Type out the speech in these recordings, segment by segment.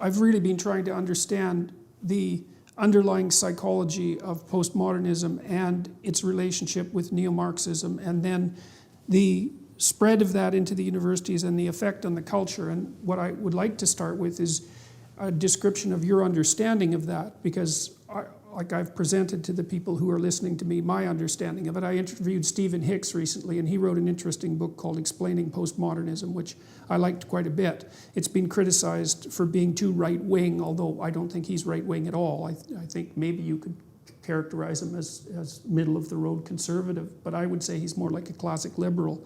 I've really been trying to understand the underlying psychology of postmodernism and its relationship with neo-Marxism, and then the spread of that into the universities and the effect on the culture. And what I would like to start with is a description of your understanding of that, because I've presented to the people who are listening to me my understanding of it. I interviewed Stephen Hicks recently, and he wrote an interesting book called Explaining Postmodernism, which I liked quite a bit. It's been criticized for being too right-wing, although I don't think he's right-wing at all. I think maybe you could characterize him as middle-of-the-road conservative, but I would say he's more like a classic liberal.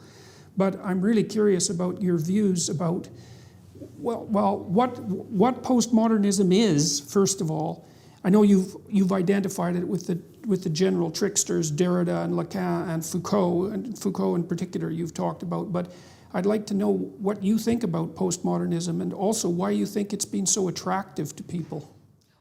But I'm really curious about your views about, what postmodernism is, first of all. I know you've identified it with the general tricksters, Derrida and Lacan and Foucault in particular you've talked about, but I'd like to know what you think about postmodernism and also why you think it's been so attractive to people.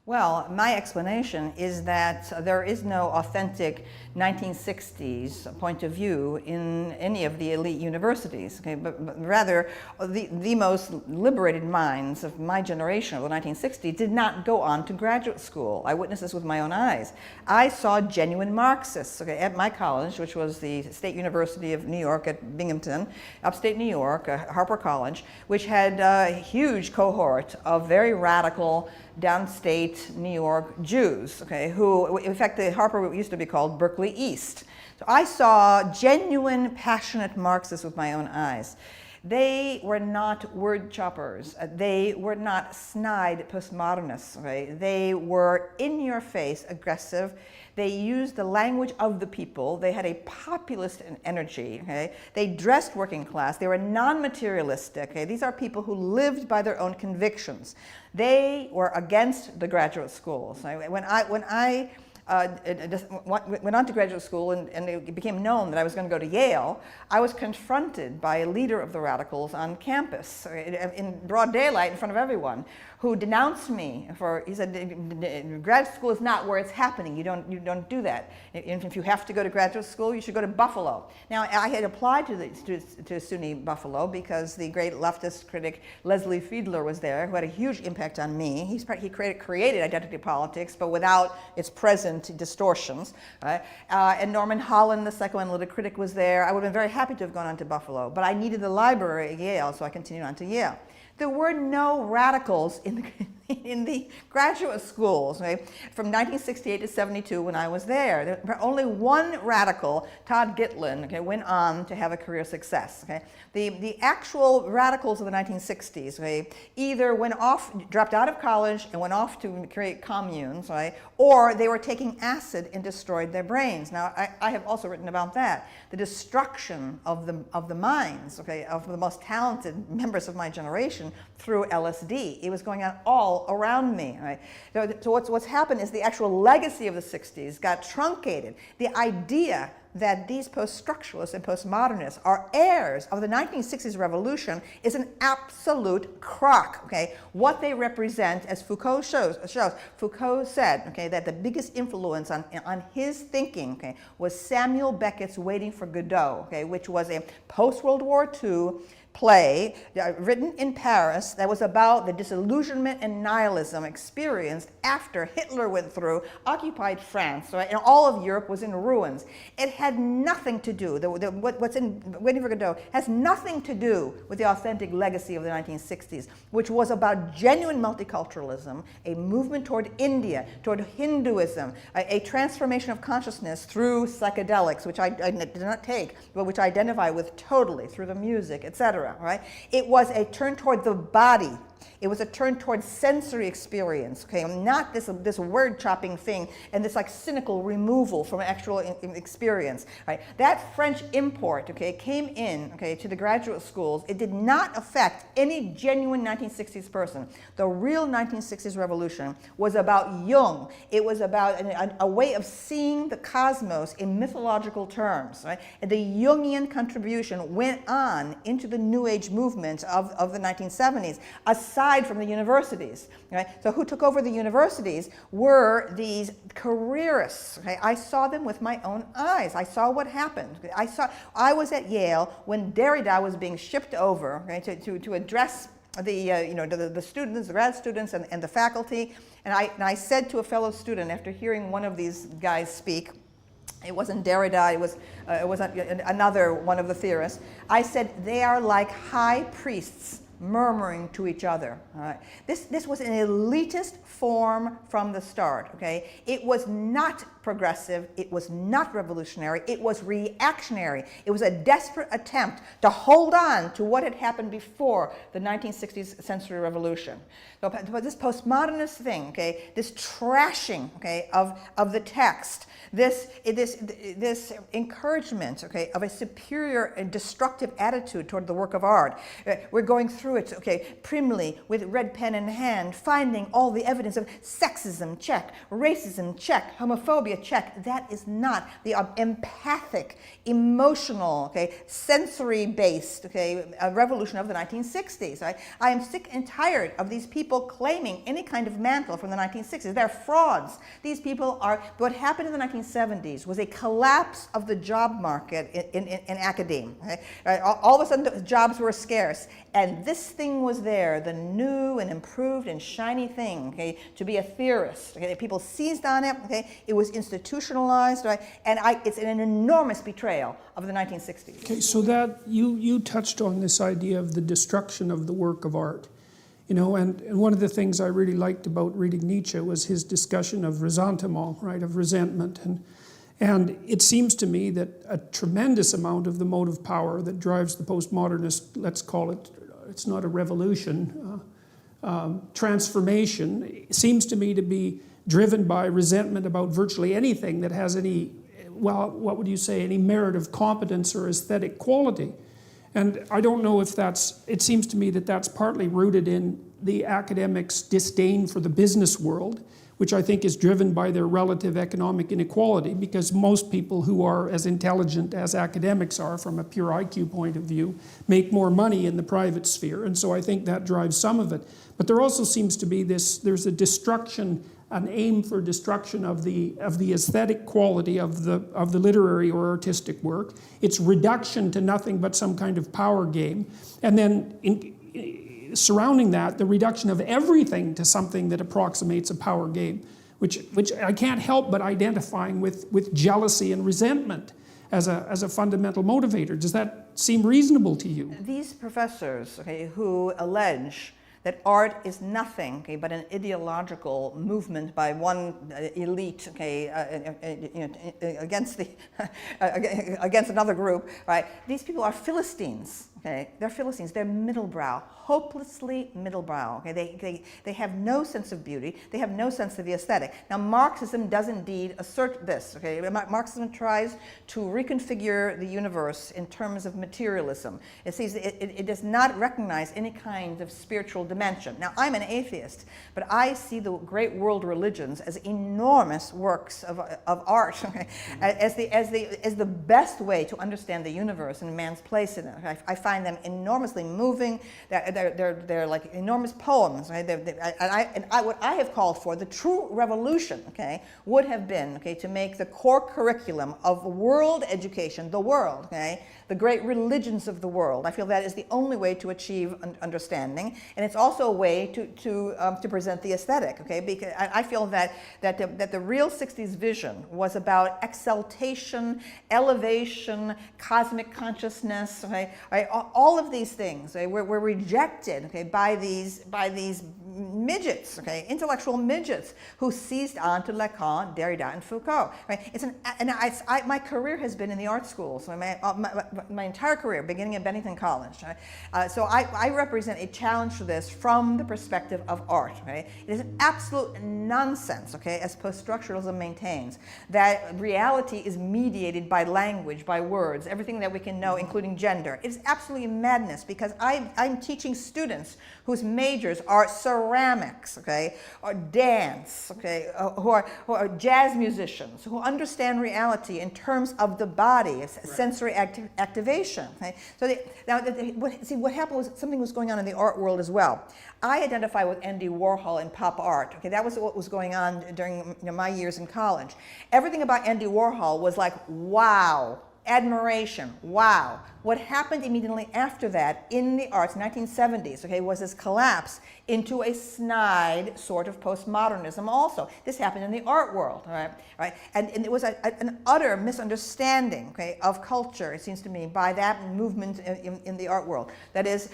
Well, my explanation is that there is no authentic 1960s point of view in any of the elite universities, okay? but rather the most liberated minds of my generation of the 1960s did not go on to graduate school. I witnessed this with my own eyes. I saw genuine Marxists, okay, at my college, which was the State University of New York at Binghamton, upstate New York, Harper College, which had a huge cohort of very radical downstate New York Jews, okay, who, in fact, the Harper used to be called Berkeley East. So I saw genuine, passionate Marxists with my own eyes. They were not word choppers. They were not snide postmodernists. Okay? They were in-your-face aggressive. They used the language of the people. They had a populist energy. Okay? They dressed working class. They were non-materialistic. Okay? These are people who lived by their own convictions. They were against the graduate schools. When I went on to graduate school and it became known that I was going to go to Yale, I was confronted by a leader of the radicals on campus in broad daylight in front of everyone, who denounced me for, he said, grad school is not where it's happening. You don't do that. If you have to go to graduate school, you should go to Buffalo. Now, I had applied to SUNY Buffalo because the great leftist critic Leslie Fiedler was there, who had a huge impact on me. He created identity politics, but without its present distortions. Right? And Norman Holland, the psychoanalytic critic, was there. I would have been very happy to have gone on to Buffalo, but I needed the library at Yale, so I continued on to Yale. There were no radicals in the graduate schools, right? From 1968 to 72 when I was there. There were only one radical, Todd Gitlin, okay, went on to have a career success. Okay? The actual radicals of the 1960s, okay, either went off, dropped out of college and went off to create communes, right? Or they were taking acid and destroyed their brains. Now, I have also written about that. The destruction of the minds, okay, of the most talented members of my generation through LSD. It was going on all around me. Right? So what's happened is the actual legacy of the 60s got truncated. The idea that these post-structuralists and postmodernists are heirs of the 1960s revolution is an absolute crock. Okay? What they represent, as Foucault shows, Foucault said, okay, that the biggest influence on his thinking, okay, was Samuel Beckett's Waiting for Godot, okay, which was a post-World War II play written in Paris that was about the disillusionment and nihilism experienced after Hitler went through, occupied France, right, and all of Europe was in ruins. It had nothing to do, what's in Waiting for Godot has nothing to do with the authentic legacy of the 1960s, which was about genuine multiculturalism, a movement toward India, toward Hinduism, a transformation of consciousness through psychedelics, which I did not take, but which I identify with totally through the music, etc. Right? It was a turn toward the body. It was a turn towards sensory experience, okay, not this word chopping thing and this like cynical removal from actual experience, right? That French import, okay, came in, okay, to the graduate schools. It did not affect any genuine 1960s person. The real 1960s revolution was about Jung. It was about a way of seeing the cosmos in mythological terms, right? And the Jungian contribution went on into the New Age movement of the 1970s, aside from the universities. Right? So who took over the universities were these careerists. Okay? I saw them with my own eyes. I saw what happened. I was at Yale when Derrida was being shipped over, okay, to address the students, the grad students, and the faculty. And I said to a fellow student after hearing one of these guys speak, it wasn't Derrida, it was another one of the theorists. I said, they are like high priests murmuring to each other. All right. This was an elitist form from the start. Okay, it was not progressive. It was not revolutionary. It was reactionary. It was a desperate attempt to hold on to what had happened before the 1960s sensory revolution. So, but this postmodernist thing, okay, this trashing, okay, of the text, this encouragement, okay, of a superior and destructive attitude toward the work of art. We're going through it, okay, primly with red pen in hand, finding all the evidence of sexism, check, racism, check, homophobia, check. That is not the empathic, emotional, okay, sensory-based, okay, revolution of the 1960s. Right? I am sick and tired of these people claiming any kind of mantle from the 1960s. They're frauds. These people are. What happened in the 1970s was a collapse of the job market in academia. Right? All of a sudden, the jobs were scarce, and this thing was there, the new and improved and shiny thing, okay, to be a theorist. Okay? People seized on it. Okay? It was institutionalized, right? And it's an enormous betrayal of the 1960s. Okay, so that you touched on this idea of the destruction of the work of art. You know, and one of the things I really liked about reading Nietzsche was his discussion of ressentiment, right, of resentment. And it seems to me that a tremendous amount of the motive power that drives the postmodernist, let's call it, it's not a revolution, transformation, seems to me to be driven by resentment about virtually anything that has any, well, what would you say, any merit of competence or aesthetic quality. And I don't know if it seems to me that that's partly rooted in the academics' disdain for the business world, which I think is driven by their relative economic inequality, because most people who are as intelligent as academics are from a pure IQ point of view make more money in the private sphere, and so I think that drives some of it. But there also seems to be there's a destruction, an aim for destruction of the aesthetic quality of the literary or artistic work, its reduction to nothing but some kind of power game, and then surrounding that, the reduction of everything to something that approximates a power game, which I can't help but identifying with jealousy and resentment as a fundamental motivator. Does that seem reasonable to you? These professors, okay, who allege that art is nothing, okay, but an ideological movement by one elite, okay, against against another group, right? These people are Philistines. Okay, they're Philistines. They're middlebrow, hopelessly middlebrow. Okay, they have no sense of beauty. They have no sense of the aesthetic. Now, Marxism does indeed assert this. Okay, Marxism tries to reconfigure the universe in terms of materialism. It sees it does not recognize any kind of spiritual dimension. Now, I'm an atheist, but I see the great world religions as enormous works of art, okay, as the best way to understand the universe and man's place in it. I find them enormously moving. They're like enormous poems. Right? What I have called for, the true revolution, okay, would have been, okay, to make the core curriculum of world education, the world, okay, the great religions of the world. I feel that is the only way to achieve understanding, and it's also a way to present the aesthetic. Okay, because I feel that the real 60s vision was about exaltation, elevation, cosmic consciousness. Okay, right? All of these things, okay, were rejected, okay, by these midgets, okay, intellectual midgets who seized on to Lacan, Derrida, and Foucault. Right? My career has been in the art schools. So my entire career, beginning at Bennington College. Right? So I represent a challenge to this from the perspective of art. Right? It is an absolute nonsense, okay, as post-structuralism maintains, that reality is mediated by language, by words, everything that we can know, including gender. It is absolutely madness, because I'm teaching students whose majors are ceramics, okay, or dance, okay, who are jazz musicians, who understand reality in terms of the body, sensory activation. Okay? So what happened was something was going on in the art world as well. I identify with Andy Warhol and pop art. Okay, that was what was going on during my years in college. Everything about Andy Warhol was like, wow. admiration, wow. What happened immediately after that in the arts, 1970s, okay, was this collapse into a snide sort of postmodernism also. This happened in the art world, all right? And it was an utter misunderstanding, okay, of culture, it seems to me, by that movement in the art world. That is,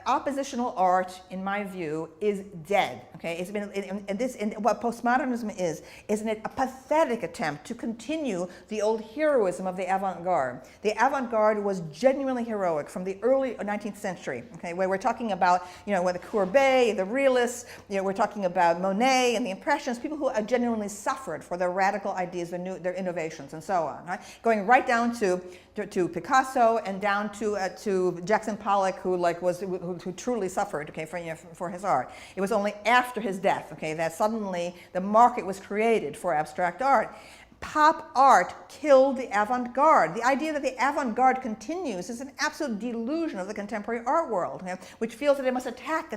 oppositional art, in my view, is dead, okay? It's been, and what postmodernism is a pathetic attempt to continue the old heroism of the avant-garde. The avant-garde was genuinely heroic from the early 19th century, okay, where we're talking about, where the Courbet, the realists, we're talking about Monet and the Impressionists, people who genuinely suffered for their radical ideas, their innovations, and so on, right? Going right down to Picasso and down to Jackson Pollock, who truly suffered, okay, for his art. It was only after his death, okay, that suddenly the market was created for abstract art. Pop art killed the avant-garde. The idea that the avant-garde continues is an absolute delusion of the contemporary art world, okay, which feels that it must attack,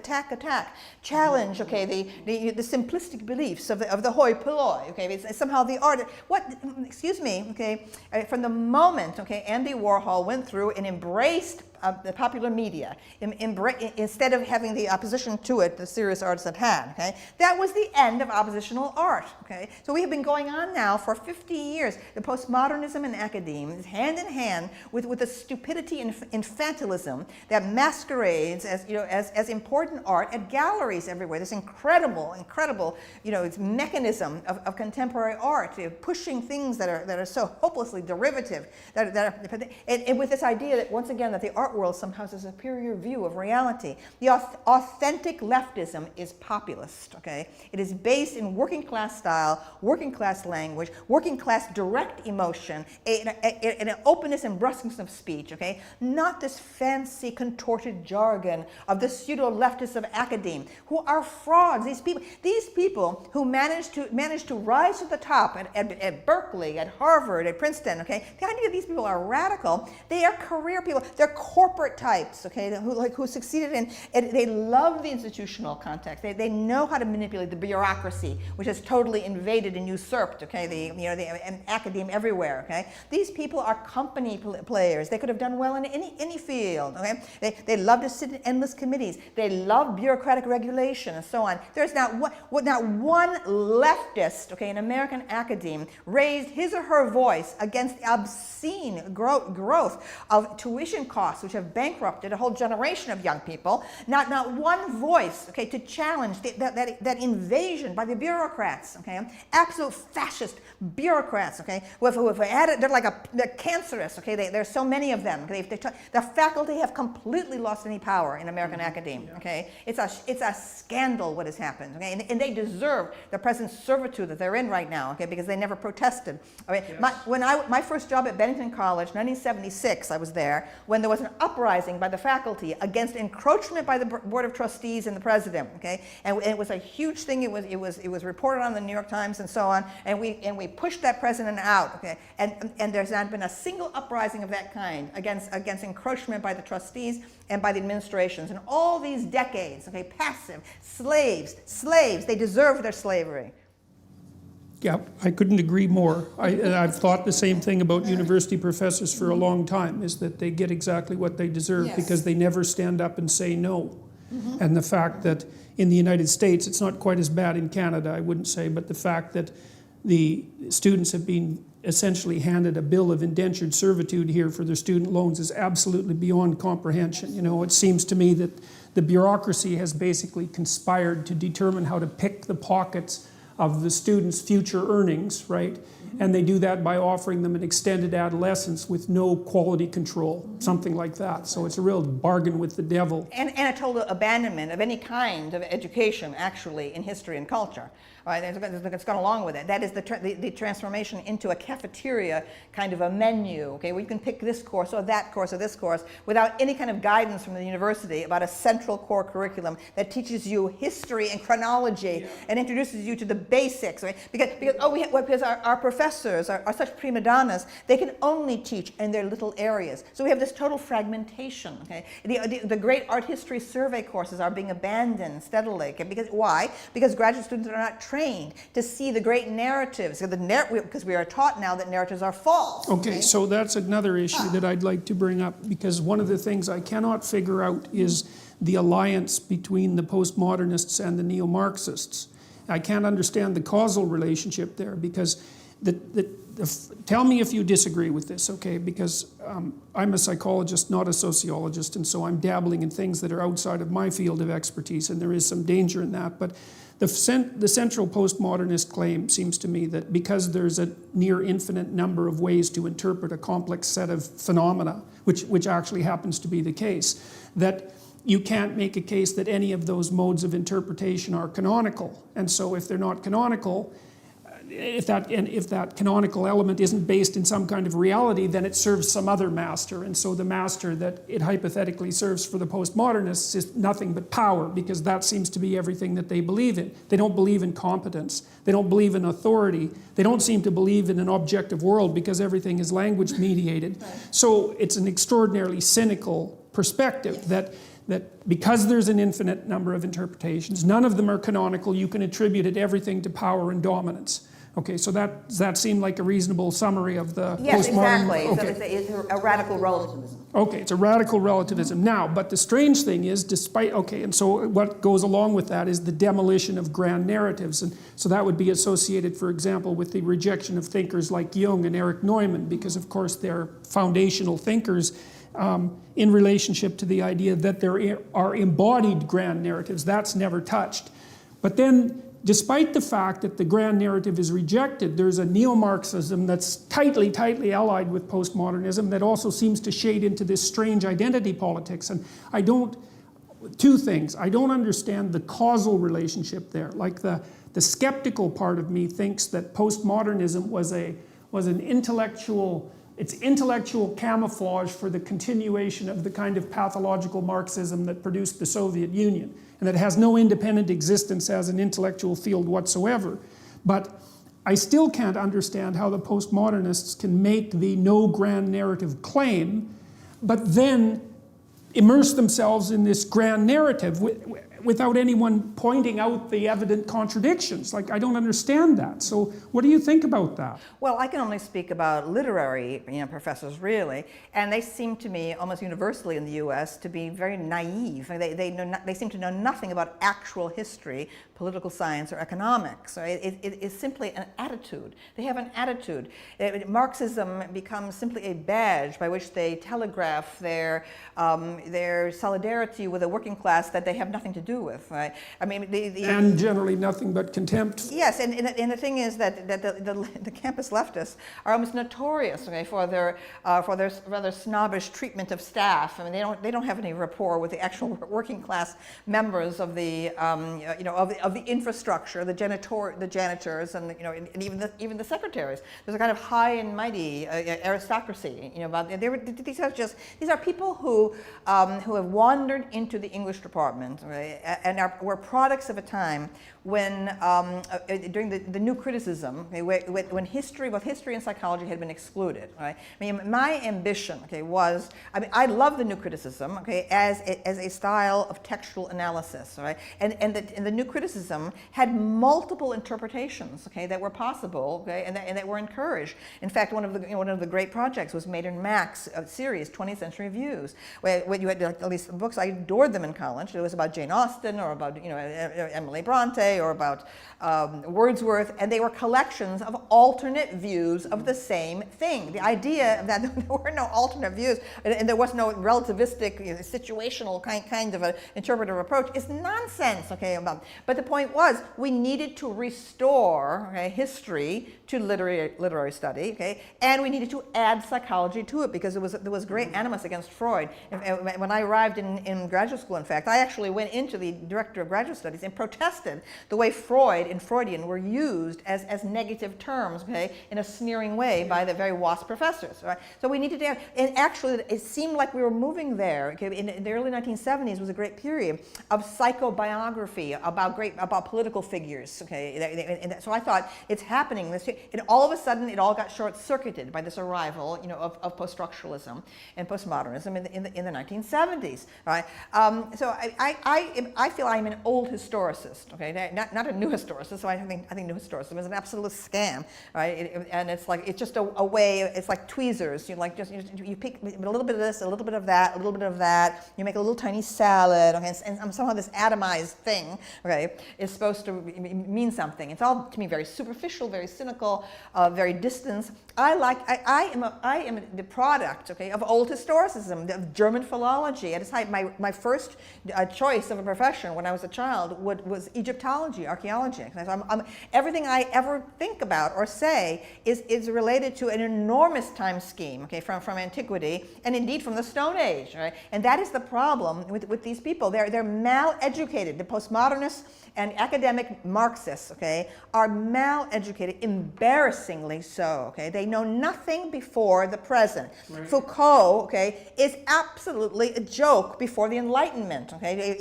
challenge, okay, the simplistic beliefs of the hoi polloi, okay, it's somehow the art. Okay, from the moment, okay, Andy Warhol went through and embraced the popular media, instead of having the opposition to it, the serious arts that had, okay? That was the end of oppositional art, okay? So we have been going on now for 50 years. The postmodernism in academia is hand in hand with the stupidity and infantilism that masquerades as important art at galleries everywhere. This incredible, it's mechanism of contemporary art, pushing things that are so hopelessly derivative, and with this idea that, once again, that the art world somehow has a superior view of reality. The authentic leftism is populist, okay? It is based in working class style, working class language, working class direct emotion, an openness and brusqueness of speech, okay? Not this fancy contorted jargon of the pseudo-leftists of academe, who are frauds. These people who managed to rise to the top at Berkeley, at Harvard, at Princeton, okay? The idea that these people are radical, they are career people, they're corporate types, okay, who succeeded in, and they love the institutional context. They know how to manipulate the bureaucracy, which has totally invaded and usurped, okay, the academe everywhere, okay. These people are company players. They could have done well in any field, okay. They love to sit in endless committees. They love bureaucratic regulation and so on. There's not one leftist, okay, in American academe raised his or her voice against the obscene growth of tuition costs, which have bankrupted a whole generation of young people. Not one voice, okay, to challenge that invasion by the bureaucrats, okay, absolute fascist bureaucrats, okay. They're cancerous, okay. There's so many of them. The faculty have completely lost any power in American academe, okay. It's a scandal what has happened, okay, and they deserve the present servitude that they're in right now, okay, because they never protested. Okay? Yes. My first job at Bennington College, 1976, I was there when there was an uprising by the faculty against encroachment by the Board of Trustees and the president, okay? And it was a huge thing. It was reported on the New York Times and so on, and we pushed that president out, okay? And there's not been a single uprising of that kind against encroachment by the trustees and by the administrations. And all these decades, okay, passive, slaves, they deserve their slavery. Yeah, I couldn't agree more. I've thought the same thing about university professors for a long time, is that they get exactly what they deserve. Yes. Because they never stand up and say no. Mm-hmm. And the fact that in the United States, it's not quite as bad in Canada, I wouldn't say, but the fact that the students have been essentially handed a bill of indentured servitude here for their student loans is absolutely beyond comprehension. It seems to me that the bureaucracy has basically conspired to determine how to pick the pockets of the students' future earnings, right? Mm-hmm. And they do that by offering them an extended adolescence with no quality control, something like that. So it's a real bargain with the devil. And a total abandonment of any kind of education, actually, in history and culture. Right? It's gone along with it. That is the transformation into a cafeteria kind of a menu, okay, where you can pick this course or that course or this course without any kind of guidance from the university about a central core curriculum that teaches you history and chronology and introduces you to the basics, right? Because our professors are such prima donnas, they can only teach in their little areas. So we have this total fragmentation. Okay? The great art history survey courses are being abandoned steadily. Okay? Why? Because graduate students are not trained to see the great narratives, because we are taught now that narratives are false. Okay, so that's another issue that I'd like to bring up, because one of the things I cannot figure out is the alliance between the postmodernists and the neo-Marxists. I can't understand the causal relationship there, because tell me if you disagree with this, okay? Because I'm a psychologist, not a sociologist, and so I'm dabbling in things that are outside of my field of expertise, and there is some danger in that. But the central postmodernist claim seems to me that because there's a near infinite number of ways to interpret a complex set of phenomena, which actually happens to be the case, that you can't make a case that any of those modes of interpretation are canonical. And so if they're not canonical, if that canonical element isn't based in some kind of reality, then it serves some other master. And so the master that it hypothetically serves for the postmodernists is nothing but power, because that seems to be everything that they believe in. They don't believe in competence. They don't believe in authority. They don't seem to believe in an objective world, because everything is language mediated. So it's an extraordinarily cynical perspective that because there's an infinite number of interpretations, none of them are canonical, you can attribute everything to power and dominance. Okay, so does that seem like a reasonable summary of the yes, postmodern? Exactly. Okay. So it's a radical relativism. Okay, it's a radical relativism. Now, but the strange thing is, and so what goes along with that is the demolition of grand narratives. And so that would be associated, for example, with the rejection of thinkers like Jung and Erich Neumann, because of course they're foundational thinkers in relationship to the idea that there are embodied grand narratives. That's never touched. But then, despite the fact that the grand narrative is rejected, there's a neo-Marxism that's tightly allied with postmodernism that also seems to shade into this strange identity politics. And two things. I don't understand the causal relationship there. Like the skeptical part of me thinks that postmodernism was an intellectual camouflage for the continuation of the kind of pathological Marxism that produced the Soviet Union, and that has no independent existence as an intellectual field whatsoever. But I still can't understand how the postmodernists can make the no grand narrative claim, but then immerse themselves in this grand narrative without anyone pointing out the evident contradictions. Like, I don't understand that. So what do you think about that? Well, I can only speak about literary professors, really, and they seem to me, almost universally in the US, to be very naive. They seem to know nothing about actual history, political science, or economics. It's simply an attitude. They have an attitude. Marxism becomes simply a badge by which they telegraph their solidarity with a working class that they have nothing to do with, right? I mean, and generally nothing but contempt. Yes, and the thing is that the campus leftists are almost notorious, okay, for their rather snobbish treatment of staff. I mean, they don't have any rapport with the actual working class members of the of the infrastructure, the janitors, and and even the secretaries. There's a kind of high and mighty aristocracy, about these are people who have wandered into the English department, right, and were products of a time when during the new criticism, okay, when both history and psychology had been excluded, right? I mean, my ambition, okay, was, I love the new criticism, okay, as a style of textual analysis, right? And the new criticism had multiple interpretations, okay, that were possible, okay, and that were encouraged. In fact, one of the great projects was Maynard Mack's series, 20th Century Views, where you had at least books. I adored them in college. It was about Jane Austen, or about Emily Bronte, or about Wordsworth, and they were collections of alternate views of the same thing. The idea that there were no alternate views and there was no relativistic, situational kind of an interpretive approach is nonsense. Okay, but the point was we needed to restore, okay, history to literary study, okay, and we needed to add psychology to it, because there was great animus against Freud. When I arrived in graduate school, in fact, I actually went into to the director of graduate studies and protested the way Freud and Freudian were used as negative terms, okay, in a sneering way by the very WASP professors, right? So we needed to, and actually it seemed like we were moving there, okay? In the early 1970s was a great period of psychobiography about political figures, okay? And so I thought, it's happening, and all of a sudden it all got short-circuited by this arrival, you know, of post-structuralism and postmodernism in the 1970s, right? So I feel I'm an old historicist, okay? Not a new historicist. So I think new historicism is an absolute scam, right? And it's like, it's just a way. It's like tweezers. You pick a little bit of this, a little bit of that, a little bit of that. You make a little tiny salad, okay? And somehow this atomized thing, okay, is supposed to mean something. It's all to me very superficial, very cynical, very distant. I am the product, okay, of old historicism, of German philology. At its height, my first choice of a profession when I was a child was Egyptology, archaeology. Everything I ever think about or say is related to an enormous time scheme, okay, from antiquity and indeed from the Stone Age, right? And that is the problem with these people. They're mal-educated. The postmodernists and academic Marxists, okay, are mal-educated, embarrassingly so, okay? They know nothing before the present. Right. Foucault, okay, is absolutely a joke before the Enlightenment, okay?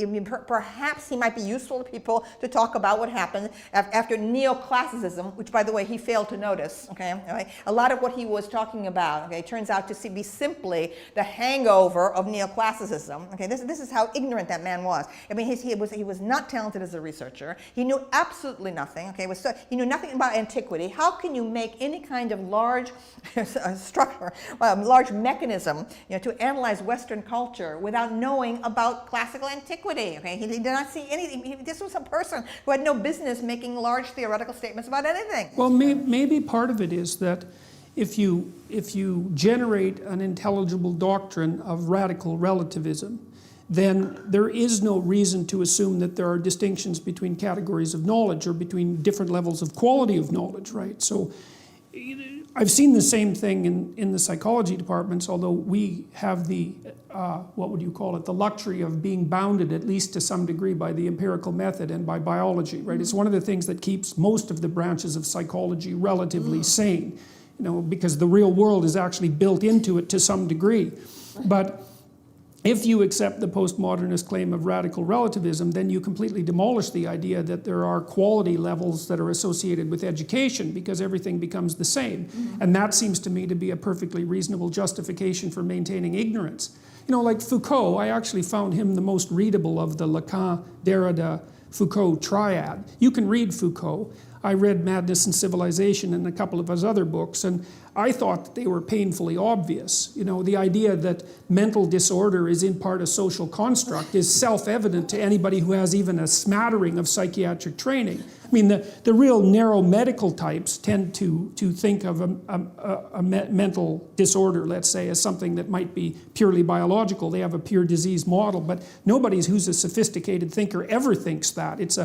Perhaps he might be useful to people to talk about what happened after neoclassicism, which, by the way, he failed to notice, okay? Right? A lot of what he was talking about, okay, turns out to be simply the hangover of neoclassicism, okay? This is how ignorant that man was. I mean, he was not talented as a researcher. He knew absolutely nothing, okay? He knew nothing about antiquity. How can you make any kind of large structure, large mechanism, you know, to analyze Western culture without knowing about classical antiquity, okay? He did not see anything. This was a person who had no business making large theoretical statements about anything. Well, maybe part of it is that if you generate an intelligible doctrine of radical relativism, then there is no reason to assume that there are distinctions between categories of knowledge or between different levels of quality of knowledge, right? So I've seen the same thing in the psychology departments, although we have the, what would you call it, the luxury of being bounded at least to some degree by the empirical method and by biology, right? It's one of the things that keeps most of the branches of psychology relatively sane, you know, because the real world is actually built into it to some degree. But if you accept the postmodernist claim of radical relativism, then you completely demolish the idea that there are quality levels that are associated with education because everything becomes the same. Mm-hmm. And that seems to me to be a perfectly reasonable justification for maintaining ignorance. You know, like Foucault, I actually found him the most readable of the Lacan, Derrida, Foucault triad. You can read Foucault. I read Madness and Civilization and a couple of his other books, and I thought that they were painfully obvious. You know, the idea that mental disorder is in part a social construct is self-evident to anybody who has even a smattering of psychiatric training. I mean, the real narrow medical types tend to think of a mental disorder, let's say, as something that might be purely biological. They have a pure disease model, but nobody who's a sophisticated thinker ever thinks that. It's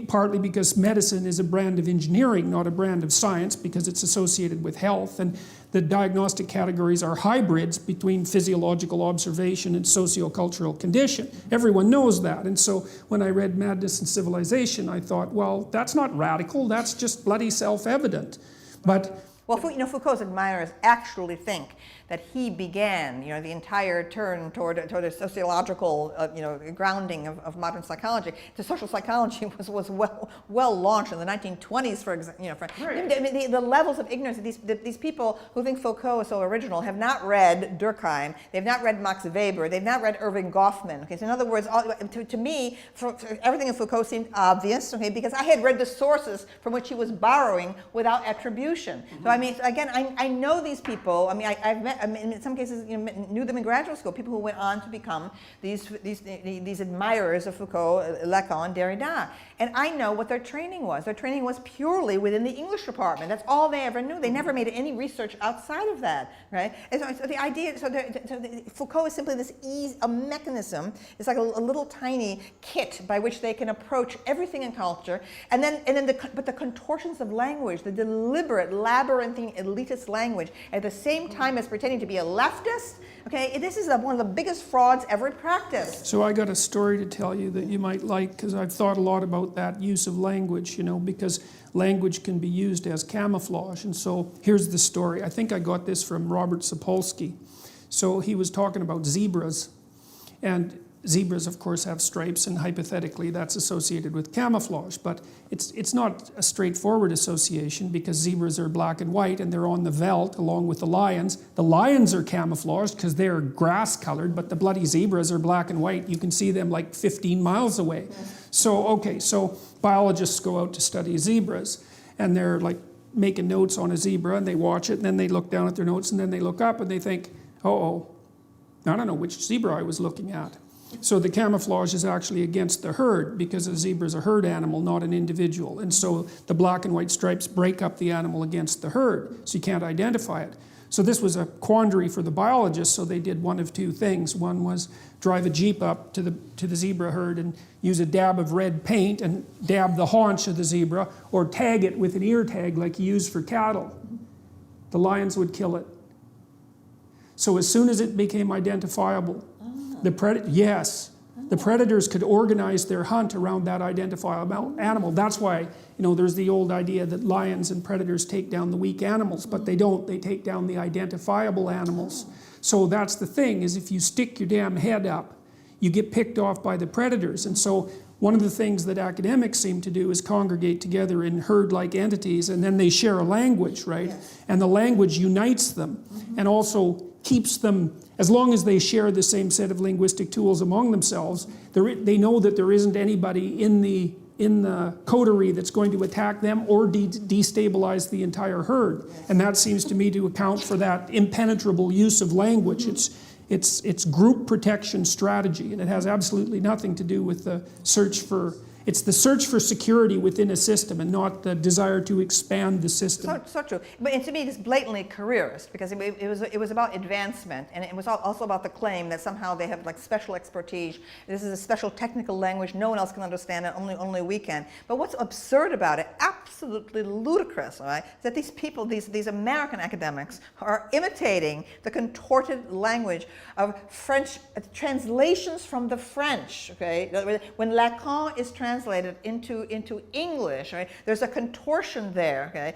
partly because medicine is a brand of engineering, not a brand of science, because it's associated with health, and the diagnostic categories are hybrids between physiological observation and sociocultural condition. Everyone knows that, and so when I read Madness and Civilization, I thought, well, that's not radical, that's just bloody self-evident. But well, you know, Foucault's admirers actually think that he began, you know, the entire turn toward a sociological, you know, grounding of modern psychology. The social psychology was well launched in the 1920s, for example. You know, right. I mean, the levels of ignorance of these people who think Foucault is so original have not read Durkheim, they've not read Max Weber, they've not read Irving Goffman. Okay, so in other words, to me, everything in Foucault seemed obvious. Okay, because I had read the sources from which he was borrowing without attribution. Mm-hmm. So I mean, again, I know these people. I mean, I've met. I mean, in some cases, you know, knew them in graduate school. People who went on to become these admirers of Foucault, Lacan, Derrida, and I know what their training was. Their training was purely within the English department. That's all they ever knew. They never made any research outside of that, right? And so the idea, Foucault is simply this a mechanism. It's like a little tiny kit by which they can approach everything in culture, but the contortions of language, the deliberate labyrinthine elitist language, at the same time as pretending pretending to be a leftist. Okay, this is one of the biggest frauds ever practiced. So I got a story to tell you that you might like, because I've thought a lot about that use of language, you know, because language can be used as camouflage. And so here's the story. I think I got this from Robert Sapolsky. So he was talking about zebras, and zebras, of course, have stripes, and hypothetically that's associated with camouflage. But it's not a straightforward association, because zebras are black and white and they're on the veldt along with the lions. The lions are camouflaged because they're grass colored, but the bloody zebras are black and white. You can see them like 15 miles away. So, okay, so biologists go out to study zebras, and they're like making notes on a zebra, and they watch it, and then they look down at their notes, and then they look up and they think, uh-oh, I don't know which zebra I was looking at. So the camouflage is actually against the herd, because a zebra is a herd animal, not an individual. And so the black and white stripes break up the animal against the herd, so you can't identify it. So this was a quandary for the biologists, so they did one of two things. One was drive a jeep up to the zebra herd and use a dab of red paint and dab the haunch of the zebra, or tag it with an ear tag like you use for cattle. The lions would kill it. So as soon as it became identifiable, the predators could organize their hunt around that identifiable animal. That's why, you know, there's the old idea that lions and predators take down the weak animals, but they don't. They take down the identifiable animals. So that's the thing, is if you stick your damn head up, you get picked off by the predators. And so one of the things that academics seem to do is congregate together in herd-like entities, and then they share a language, right? Yes. And the language unites them, and also keeps them, as long as they share the same set of linguistic tools among themselves, they know that there isn't anybody in the coterie that's going to attack them or destabilize the entire herd. Yes. And that seems to me to account for that impenetrable use of language. It's group protection strategy, and it has absolutely nothing to do with the search for, it's the search for security within a system, and not the desire to expand the system. So true. But to me, it's blatantly careerist, because it was about advancement, and it was also about the claim that somehow they have like special expertise. This is a special technical language. No one else can understand it. Only we can. But what's absurd about it, absolutely ludicrous, all right, is that these people, these American academics, are imitating the contorted language of French translations from the French. Okay, when Lacan is translated into English, right? There's a contortion there. Okay,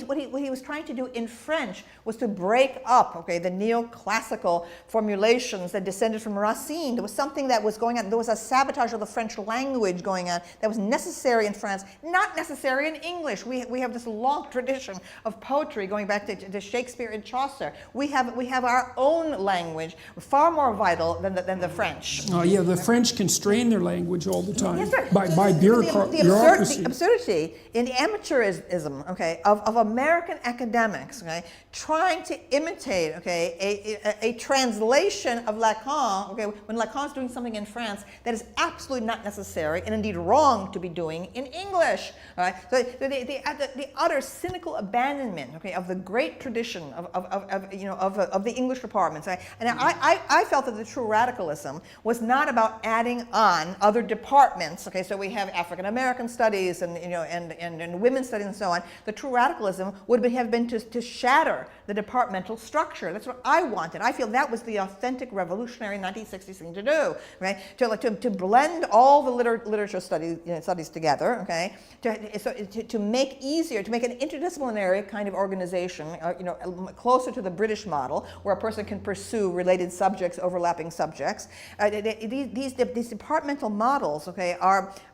what he was trying to do in French was to break up, okay, the neoclassical formulations that descended from Racine. There was something that was going on. There was a sabotage of the French language going on that was necessary in France, not necessary in English. We have this long tradition of poetry going back to Shakespeare and Chaucer. We have our own language, far more vital than the French. Oh yeah, the French constrain their language all the time. Yes, sir. By bureaucracy. The absurdity in the amateurism, okay, of American academics, okay, trying to imitate, okay, a translation of Lacan, okay, when Lacan's doing something in France that is absolutely not necessary and indeed wrong to be doing in English. All right, so the utter cynical abandonment, okay, of the great tradition of the English departments. Right? And I felt that the true radicalism was not about adding on other departments. Okay, so we have African American studies and women's studies and so on. The true radicalism would have been to shatter the departmental structure. That's what I wanted. I feel that was the authentic revolutionary 1960s thing to do, right? To blend all the literature studies together, okay? To make easier, to make an interdisciplinary kind of organization, closer to the British model, where a person can pursue related subjects, overlapping subjects. These departmental models, okay,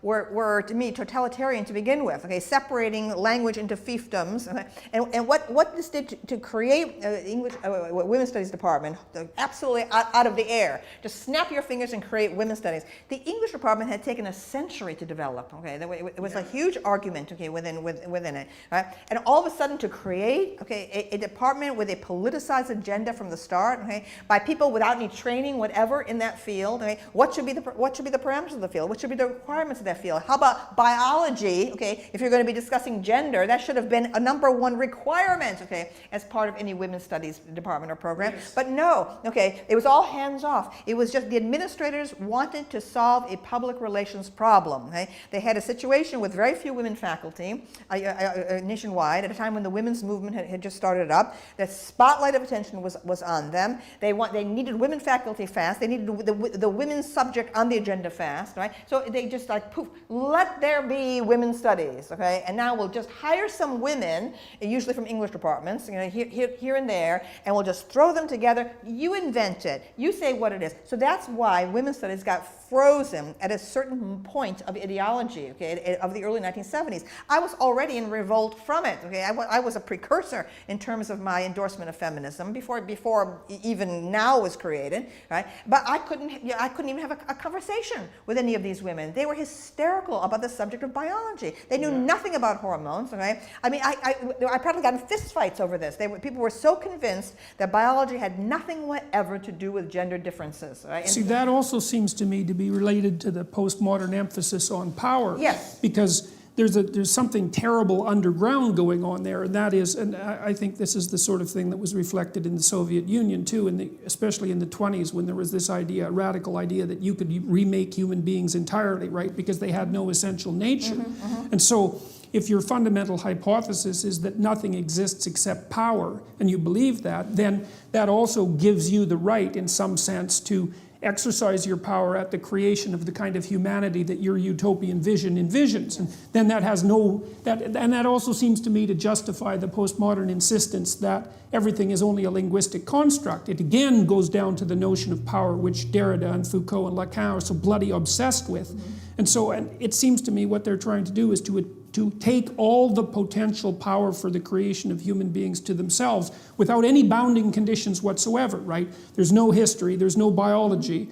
were to me totalitarian to begin with, okay, separating language into fiefdoms, okay? And what this did to create English women's studies department, absolutely out of the air, just snap your fingers and create women's studies. The English department had taken a century to develop, okay, it was a huge argument, okay, within it, right? And all of a sudden to create, okay, a department with a politicized agenda from the start, okay, by people without any training, whatever, in that field, okay, what should be the parameters of the field? What should be the requirements of that field? How about biology, okay, if you're going to be discussing gender, that should have been a #1 requirement, okay, as part of any women's studies department or program. Yes. But no, okay, it was all hands off. It was just the administrators wanted to solve a public relations problem, okay? They had a situation with very few women faculty, University nationwide at a time when the women's movement had just started up. The spotlight of attention was on them. They needed women faculty fast. They needed the women's subject on the agenda fast, right? So they just like, poof, let there be women's studies, okay? And now we'll just hire some women, usually from English departments, here and there, and we'll just throw them together. You invent it. You say what it is. So that's why women's studies got frozen at a certain point of ideology, okay, of the early 1970s. I was already in revolt from it, okay. I was a precursor in terms of my endorsement of feminism before even now was created, right? But I couldn't even have a conversation with any of these women. They were hysterical about the subject of biology. They knew nothing about hormones, okay. I mean, I probably got in fist fights over this. People were so convinced that biology had nothing whatever to do with gender differences, right? See, that also seems to me to be related to the postmodern emphasis on power. Yes. Because there's something terrible underground going on there, and that is, and I think this is the sort of thing that was reflected in the Soviet Union too, especially in the 20s, when there was this idea, a radical idea that you could remake human beings entirely, right? Because they had no essential nature. And so if your fundamental hypothesis is that nothing exists except power, and you believe that, then that also gives you the right, in some sense, to exercise your power at the creation of the kind of humanity that your utopian vision envisions. And then that has and that also seems to me to justify the postmodern insistence that everything is only a linguistic construct. It again goes down to the notion of power, which Derrida and Foucault and Lacan are so bloody obsessed with. And so it seems to me what they're trying to do is to take all the potential power for the creation of human beings to themselves without any bounding conditions whatsoever, right? There's no history, there's no biology,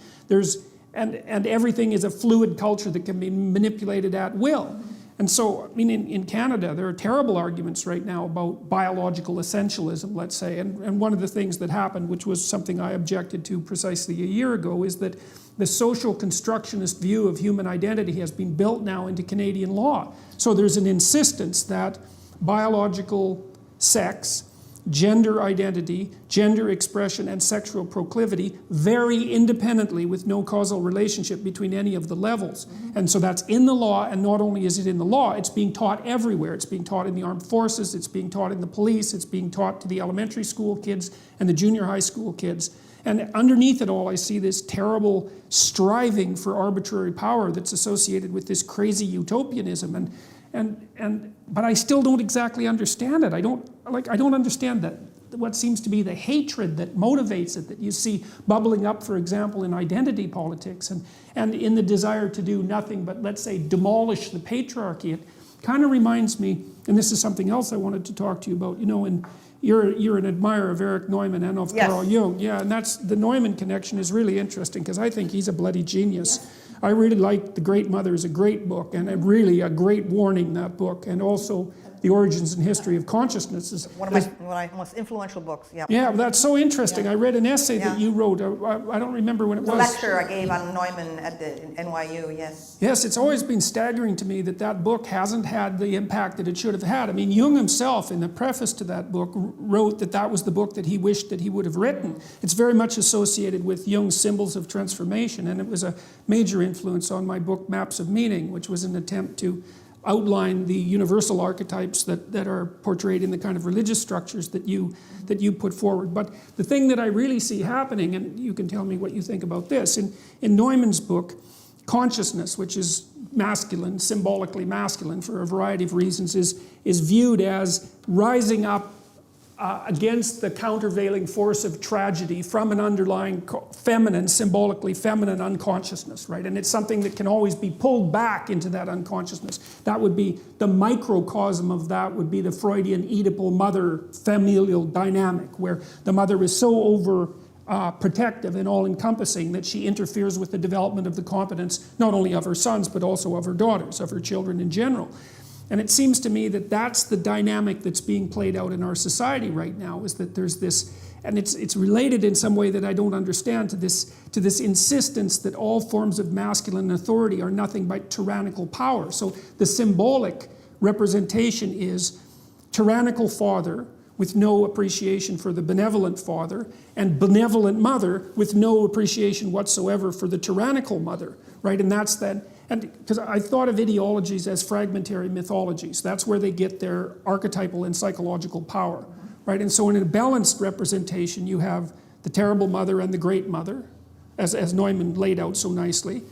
and everything is a fluid culture that can be manipulated at will. And so, I mean, in Canada, there are terrible arguments right now about biological essentialism, let's say. And one of the things that happened, which was something I objected to precisely a year ago, is that the social constructionist view of human identity has been built now into Canadian law. So there's an insistence that biological sex, gender identity, gender expression, and sexual proclivity vary independently with no causal relationship between any of the levels. And so that's in the law, and not only is it in the law, it's being taught everywhere. It's being taught in the armed forces, it's being taught in the police, it's being taught to the elementary school kids and the junior high school kids. And underneath it all, I see this terrible striving for arbitrary power that's associated with this crazy utopianism. But I still don't exactly understand it. I don't understand that what seems to be the hatred that motivates it, that you see bubbling up, for example, in identity politics and in the desire to do nothing but, let's say, demolish the patriarchy. It kind of reminds me, and this is something else I wanted to talk to you about, you're an admirer of Erich Neumann and of Carl Jung. Yeah, and the Neumann connection is really interesting because I think he's a bloody genius. Yes. I really like The Great Mother is a great book, and really a great warning, that book, and also The Origins and History of Consciousness is one of my most influential books. Yeah. Yeah, that's so interesting. Yeah. I read an essay that you wrote. I don't remember when it was. A lecture I gave on Neumann at the NYU. Yes. Yes, it's always been staggering to me that book hasn't had the impact that it should have had. I mean, Jung himself, in the preface to that book, wrote that was the book that he wished that he would have written. It's very much associated with Jung's Symbols of Transformation, and it was a major influence on my book Maps of Meaning, which was an attempt to outline the universal archetypes that are portrayed in the kind of religious structures that you put forward. But the thing that I really see happening, and you can tell me what you think about this, in Neumann's book, consciousness, which is masculine, symbolically masculine for a variety of reasons, is viewed as rising up against the countervailing force of tragedy from an underlying feminine, symbolically feminine unconsciousness, right? And it's something that can always be pulled back into that unconsciousness. That would be, the microcosm of that would be the Freudian Oedipal mother familial dynamic, where the mother is so over protective and all-encompassing that she interferes with the development of the competence, not only of her sons, but also of her daughters, of her children in general. And it seems to me that that's the dynamic that's being played out in our society right now, is that there's this, and it's related in some way that I don't understand, to this insistence that all forms of masculine authority are nothing but tyrannical power. So the symbolic representation is tyrannical father with no appreciation for the benevolent father, and benevolent mother with no appreciation whatsoever for the tyrannical mother, right? And that's that. and because I thought of ideologies as fragmentary mythologies. That's where they get their archetypal and psychological power, right? And so in a balanced representation, you have the terrible mother and the great mother, as Neumann laid out so nicely.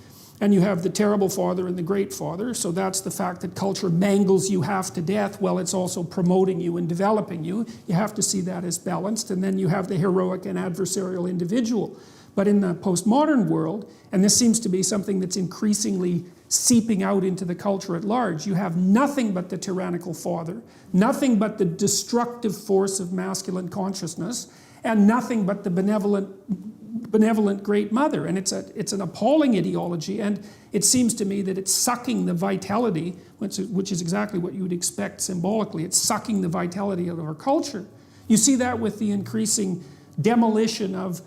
And you have the terrible father and the great father. So that's the fact that culture mangles you half to death while it's also promoting you and developing you. You have to see that as balanced. And then you have the heroic and adversarial individual. But in the postmodern world, and this seems to be something that's increasingly seeping out into the culture at large, you have nothing but the tyrannical father, nothing but the destructive force of masculine consciousness, and nothing but the benevolent great mother. And it's an appalling ideology, and it seems to me that it's sucking the vitality, which is exactly what you would expect symbolically. It's sucking the vitality out of our culture. You see that with the increasing demolition of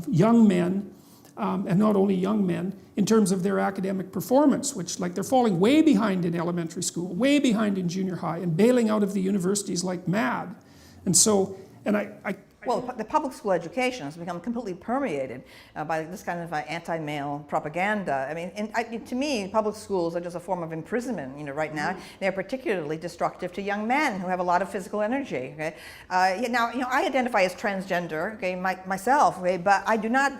young men, and not only young men, in terms of their academic performance, which, like, they're falling way behind in elementary school, way behind in junior high, and bailing out of the universities like mad. And so, well, the public school education has become completely permeated by this kind of anti-male propaganda. I mean, to me, public schools are just a form of imprisonment. You know, right now they're particularly destructive to young men who have a lot of physical energy. Okay? Now, you know, I identify as transgender, okay, myself, okay, but I do not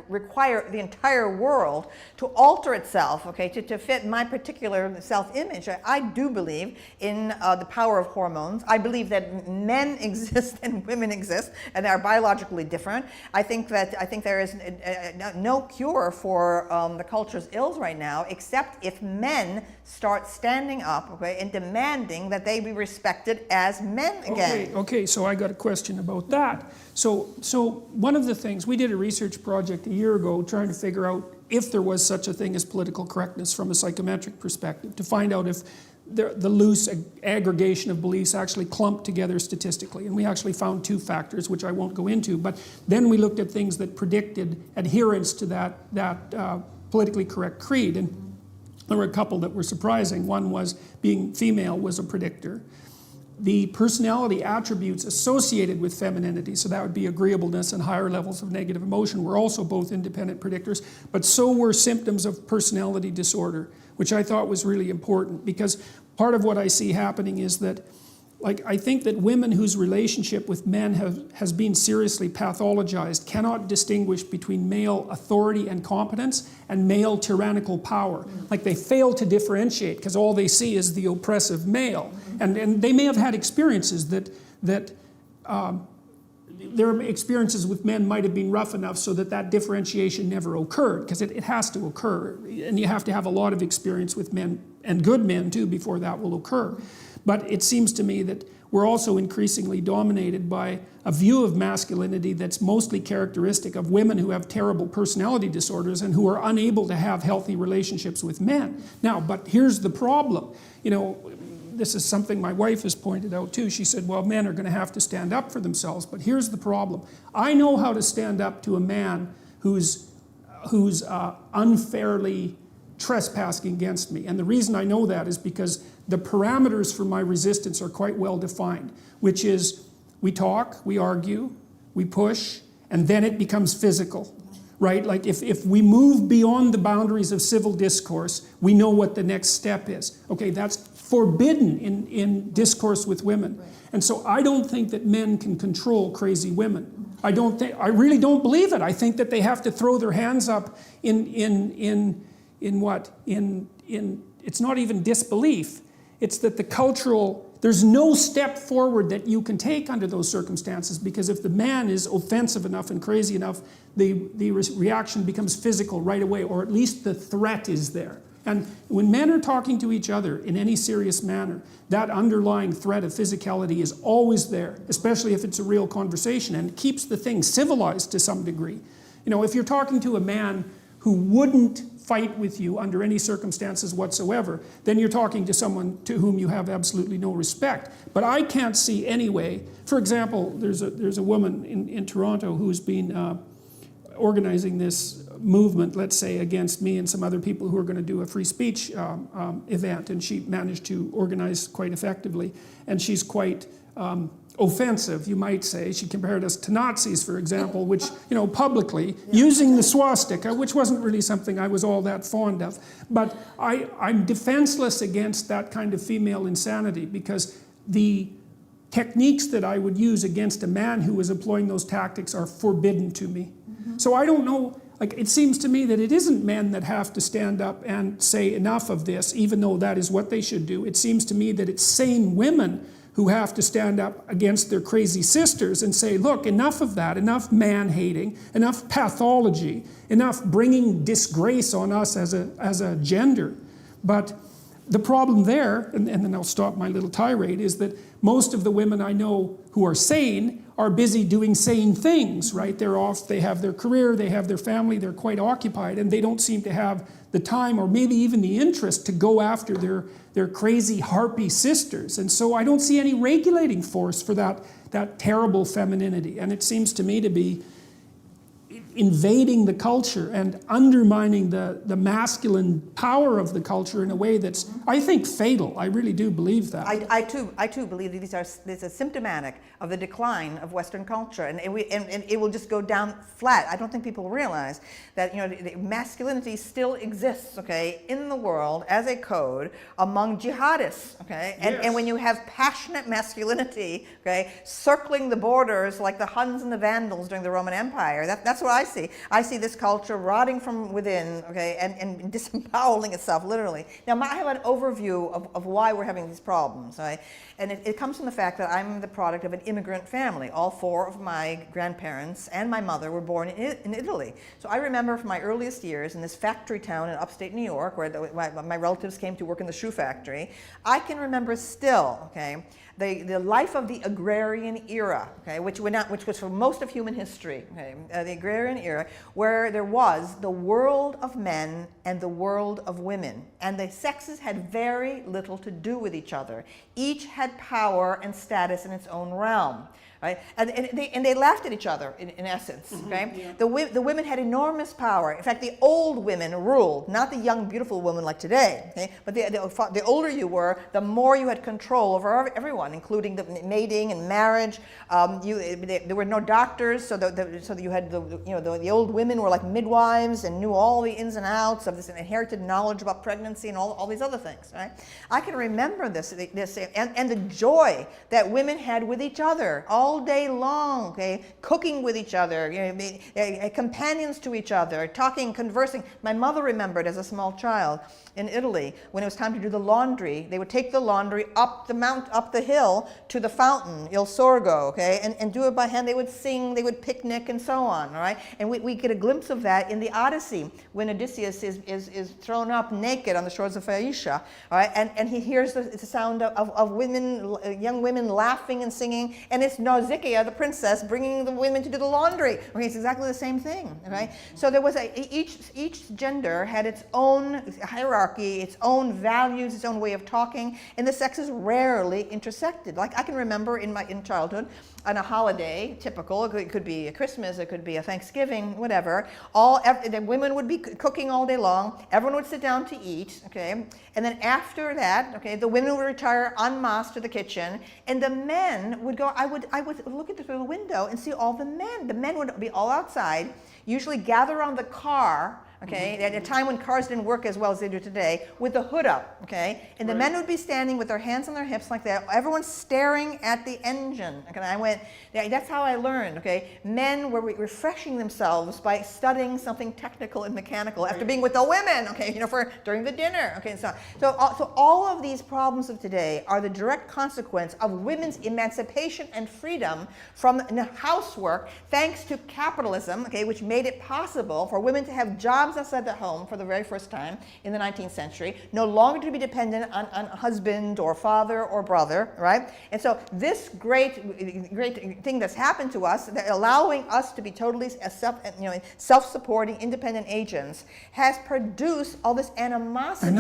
require the entire world to alter itself, okay, to fit my particular self-image. I do believe in the power of hormones. I believe that men exist and women exist, and they are biologically different. I think there is no cure for the culture's ills right now, except if men start standing up, okay, and demanding that they be respected as men again. Okay, so I got a question about that. So one of the things, we did a research project a year ago trying to figure out if there was such a thing as political correctness from a psychometric perspective, to find out if the loose aggregation of beliefs actually clumped together statistically. And we actually found two factors, which I won't go into. But then we looked at things that predicted adherence to that politically correct creed. And there were a couple that were surprising. One was being female was a predictor. The personality attributes associated with femininity, so that would be agreeableness and higher levels of negative emotion, were also both independent predictors, but so were symptoms of personality disorder, which I thought was really important, because part of what I see happening is that, like, I think that women whose relationship with men has been seriously pathologized cannot distinguish between male authority and competence and male tyrannical power. Like, they fail to differentiate because all they see is the oppressive male. And they may have had experiences that their experiences with men might have been rough enough so that differentiation never occurred, because it has to occur. And you have to have a lot of experience with men, and good men too, before that will occur. But it seems to me that we're also increasingly dominated by a view of masculinity that's mostly characteristic of women who have terrible personality disorders and who are unable to have healthy relationships with men. Now, but here's the problem. You know, this is something my wife has pointed out too. She said, well, men are going to have to stand up for themselves, but here's the problem. I know how to stand up to a man who's unfairly trespassing against me. And the reason I know that is because the parameters for my resistance are quite well defined, which is we talk, we argue, we push, and then it becomes physical, right? Like if we move beyond the boundaries of civil discourse, we know what the next step is. Okay, that's forbidden in discourse with women. And so I don't think that men can control crazy women. I really don't believe it. I think that they have to throw their hands up in it's not even disbelief. It's that there's no step forward that you can take under those circumstances, because if the man is offensive enough and crazy enough, the reaction becomes physical right away, or at least the threat is there. And when men are talking to each other in any serious manner, that underlying threat of physicality is always there, especially if it's a real conversation, and it keeps the thing civilized to some degree. You know, if you're talking to a man who wouldn't fight with you under any circumstances whatsoever, then you're talking to someone to whom you have absolutely no respect. But I can't see any way. For example, there's a woman in Toronto who's been organizing this movement, let's say, against me and some other people who are going to do a free speech event, and she managed to organize quite effectively. And she's quite offensive, you might say. She compared us to Nazis, for example, which, publicly, using the swastika, which wasn't really something I was all that fond of. But I'm defenseless against that kind of female insanity, because the techniques that I would use against a man who was employing those tactics are forbidden to me. So I don't know, it seems to me that it isn't men that have to stand up and say enough of this, even though that is what they should do. It seems to me that it's sane women who have to stand up against their crazy sisters and say, look, enough of that, enough man-hating, enough pathology, enough bringing disgrace on us as a gender. But the problem there, and then I'll stop my little tirade, is that most of the women I know who are sane are busy doing sane things, right? They're off, they have their career, they have their family, they're quite occupied, and they don't seem to have the time or maybe even the interest to go after their crazy harpy sisters. And so I don't see any regulating force for that terrible femininity. And it seems to me to be invading the culture and undermining the masculine power of the culture in a way that's, I think, fatal. I really do believe that. I too believe that this is symptomatic of the decline of Western culture, and it will just go down flat. I don't think people realize that the masculinity still exists, okay, in the world as a code among jihadists, okay, and when you have passionate masculinity, okay, circling the borders like the Huns and the Vandals during the Roman Empire, that's what I see. I see this culture rotting from within, okay, and disemboweling itself, literally. Now, I have an overview of why we're having these problems, right? And it comes from the fact that I'm the product of an immigrant family. All four of my grandparents and my mother were born in Italy. So I remember from my earliest years in this factory town in upstate New York, where my relatives came to work in the shoe factory. I can remember still, okay, the life of the agrarian era, okay, which was for most of human history, okay, the agrarian era, where there was the world of men and the world of women, and the sexes had very little to do with each other. Each had power and status in its own realm. Right? And they laughed at each other, in essence. Okay? Yeah. The women had enormous power. In fact, the old women ruled, not the young, beautiful women like today. Okay? But the older you were, the more you had control over everyone, including the mating and marriage. There were no doctors, so you had the old women were like midwives and knew all the ins and outs of this inherited knowledge about pregnancy and all these other things. Right? I can remember this and the joy that women had with each other all day long, okay, cooking with each other, companions to each other, talking, conversing. My mother remembered as a small child in Italy, when it was time to do the laundry, they would take the laundry up the hill to the fountain, Il Sorgo, okay, and do it by hand. They would sing, they would picnic, and so on, all right? And we get a glimpse of that in the Odyssey, when Odysseus is thrown up naked on the shores of Phaeacia, all right? And he hears the sound of women, young women laughing and singing, and it's Nausicaa, the princess, bringing the women to do the laundry. Okay, it's exactly the same thing, right? So there was each gender had its own hierarchy, its own values, its own way of talking, and the sexes rarely intersected. Like I can remember in childhood, on a holiday, typical, it could be a Christmas, it could be a Thanksgiving, whatever, the women would be cooking all day long, everyone would sit down to eat, okay, and then after that, okay, the women would retire en masse to the kitchen, and the men would go, I would look through the window and see all the men would be all outside, usually gather around the car, okay, at a time when cars didn't work as well as they do today, with the hood up, okay, and the men would be standing with their hands on their hips like that, everyone's staring at the engine, okay, and I went, that's how I learned, okay, men were refreshing themselves by studying something technical and mechanical after being with the women, okay, during the dinner, okay, and so all of these problems of today are the direct consequence of women's emancipation and freedom from housework, thanks to capitalism, okay, which made it possible for women to have jobs outside the home for the very first time in the 19th century, no longer to be dependent on husband or father or brother, right? And so this great thing that's happened to us, that allowing us to be totally self-supporting, independent agents, has produced all this animosity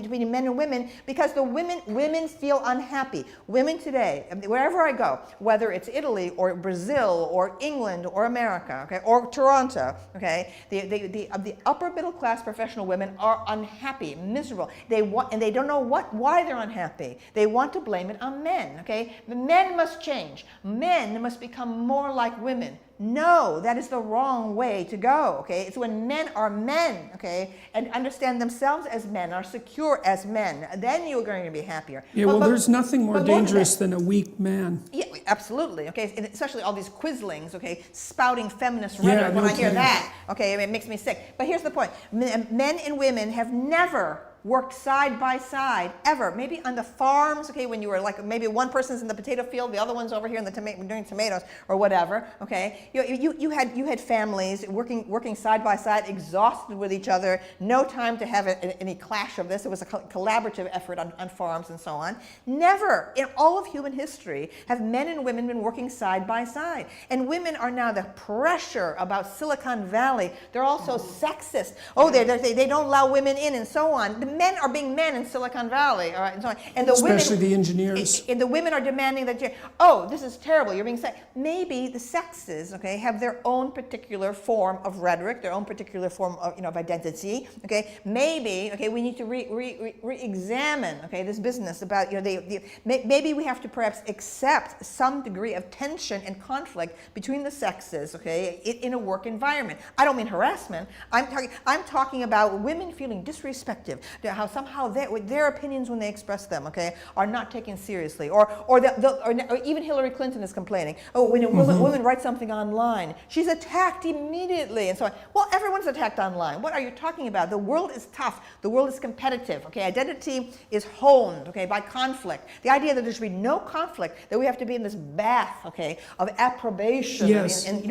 between men and women, because the women feel unhappy. Women today, wherever I go, whether it's Italy or Brazil or England or America, okay, or Toronto, okay, the the upper middle class professional women are unhappy, miserable. They want, and they don't know why they're unhappy. They want to blame it on men, okay? The men must change. Men must become more like women. No, that is the wrong way to go, okay? It's when men are men, okay, and understand themselves as men, are secure as men, then you're going to be happier. Yeah, well, there's nothing more dangerous than a weak man. Yeah, absolutely, okay, and especially all these quislings, okay, spouting feminist rhetoric. When I hear that, okay, it makes me sick. But here's the point. Men and women have never worked side by side, ever. Maybe on the farms, okay, when you were like, maybe one person's in the potato field, the other one's over here in the doing tomatoes or whatever, okay. You had families working side by side, exhausted with each other, no time to have any clash of this. It was a collaborative effort on farms and so on. Never in all of human history have men and women been working side by side. And women are now the pressure about Silicon Valley. They're also sexist. Oh, they don't allow women in and so on. The men are being men in Silicon Valley, all right, and so on. And the especially women, the engineers. And the women are demanding that, oh, this is terrible, you're being sexist. Maybe the sexes, okay, have their own particular form of rhetoric, their own particular form of, of identity, okay. Maybe, okay, we need to re-examine, okay, this business about, maybe we have to perhaps accept some degree of tension and conflict between the sexes, okay, in a work environment. I don't mean harassment. I'm talking about women feeling disrespected. How somehow their opinions when they express them, okay, are not taken seriously, or even Hillary Clinton is complaining. Oh, when a woman writes something online, she's attacked immediately, and so on. Well, everyone's attacked online. What are you talking about? The world is tough. The world is competitive. Okay, identity is honed, okay, by conflict. The idea that there should be no conflict, that we have to be in this bath, okay, of approbation, yes, and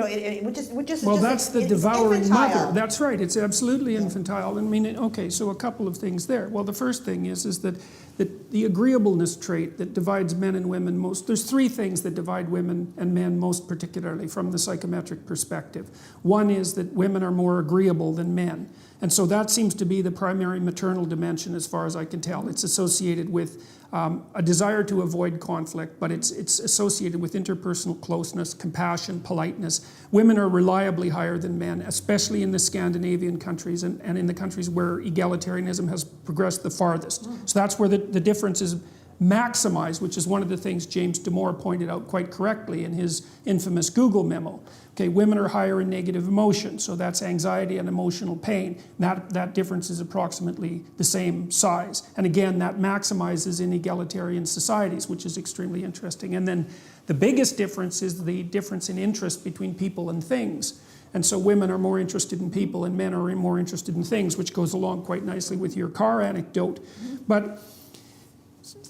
which is well, just that's the devouring infantile. mother. That's right. It's absolutely infantile. I mean, okay, so a couple of things there. Well, the first thing is that the agreeableness trait that divides men and women most, there's three things that divide women and men most particularly from the psychometric perspective. One is that women are more agreeable than men. And so that seems to be the primary maternal dimension as far as I can tell. It's associated with a desire to avoid conflict, but it's associated with interpersonal closeness, compassion, politeness. Women are reliably higher than men, especially in the Scandinavian countries and in the countries where egalitarianism has progressed the farthest. So that's where the difference is maximized, which is one of the things James Damore pointed out quite correctly in his infamous Google memo. Okay, women are higher in negative emotion, so that's anxiety and emotional pain. That difference is approximately the same size. And again, that maximizes in egalitarian societies, which is extremely interesting. And then the biggest difference is the difference in interest between people and things. And so women are more interested in people and men are more interested in things, which goes along quite nicely with your car anecdote. But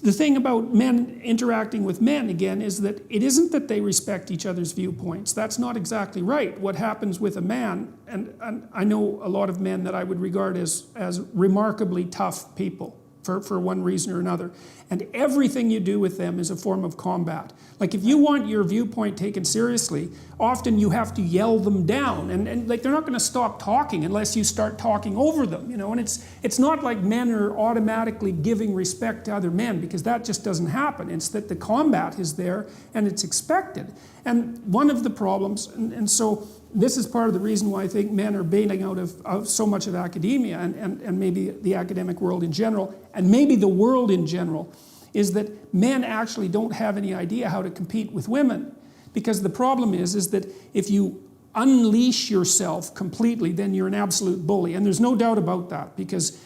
the thing about men interacting with men, again, is that it isn't that they respect each other's viewpoints. That's not exactly right. What happens with a man, and I know a lot of men that I would regard as remarkably tough people for one reason or another, and everything you do with them is a form of combat. Like if you want your viewpoint taken seriously, often you have to yell them down, and like they're not going to stop talking unless you start talking over them, and it's not like men are automatically giving respect to other men, because that just doesn't happen. It's that the combat is there and it's expected. And one of the problems, and so this is part of the reason why I think men are bailing out of so much of academia and maybe the academic world in general, and maybe the world in general, is that men actually don't have any idea how to compete with women. Because the problem is that if you unleash yourself completely, then you're an absolute bully. And there's no doubt about that, because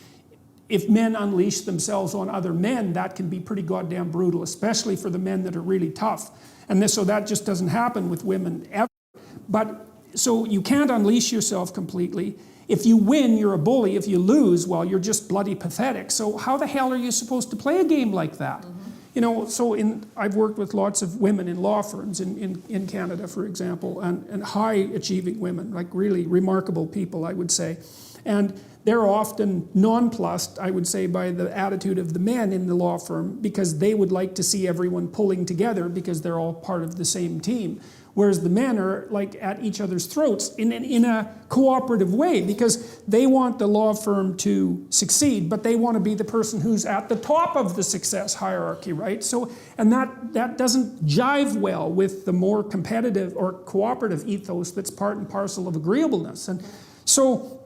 if men unleash themselves on other men, that can be pretty goddamn brutal, especially for the men that are really tough. And so that just doesn't happen with women ever. But so you can't unleash yourself completely. If you win, you're a bully. If you lose, well, you're just bloody pathetic. So how the hell are you supposed to play a game like that? So I've worked with lots of women in law firms in Canada, for example, and high-achieving women, like really remarkable people, I would say. And they're often nonplussed, I would say, by the attitude of the men in the law firm, because they would like to see everyone pulling together because they're all part of the same team. Whereas the men are like at each other's throats in a cooperative way, because they want the law firm to succeed, but they want to be the person who's at the top of the success hierarchy, right? So, and that doesn't jive well with the more competitive or cooperative ethos that's part and parcel of agreeableness. And so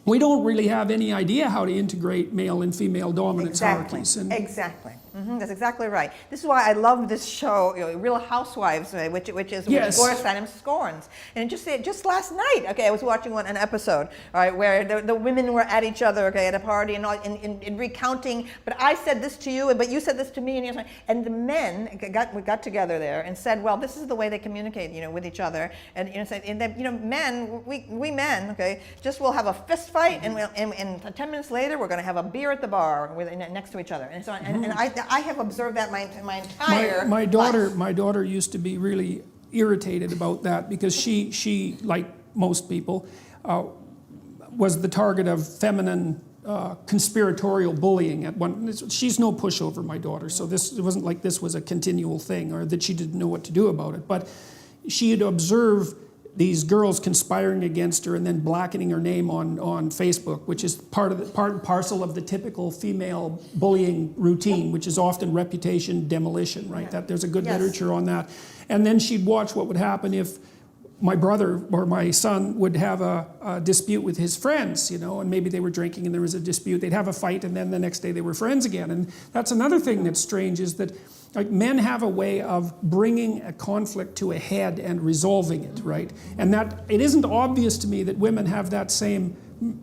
we don't really have any idea how to integrate male and female dominance hierarchies. And Exactly. That's exactly right. This is why I love this show, Real Housewives, which Yes. Gloria Steinem scorns. And just last night, okay, I was watching an episode, all right, where the women were at each other, okay, at a party and all, in recounting. But I said this to you, but you said this to me, and the men got together there and said, well, this is the way they communicate, with each other, and said, men, we men, okay, just will have a fist fight, and 10 minutes later we're going to have a beer at the bar next to each other, and so and I have observed that my entire my life. daughter used to be really irritated about that because she like most people was the target of feminine conspiratorial bullying at one. She's no pushover, my daughter, so it wasn't like this was a continual thing or that she didn't know what to do about it, but she had observed these girls conspiring against her and then blackening her name on Facebook, which is part and parcel of the typical female bullying routine, which is often reputation demolition, right? That there's a good literature on that. And then she'd watch what would happen if my brother or my son would have a dispute with his friends, and maybe they were drinking and there was a dispute. They'd have a fight and then the next day they were friends again. And that's another thing that's strange is that men have a way of bringing a conflict to a head and resolving it, right? And that it isn't obvious to me that women have that same,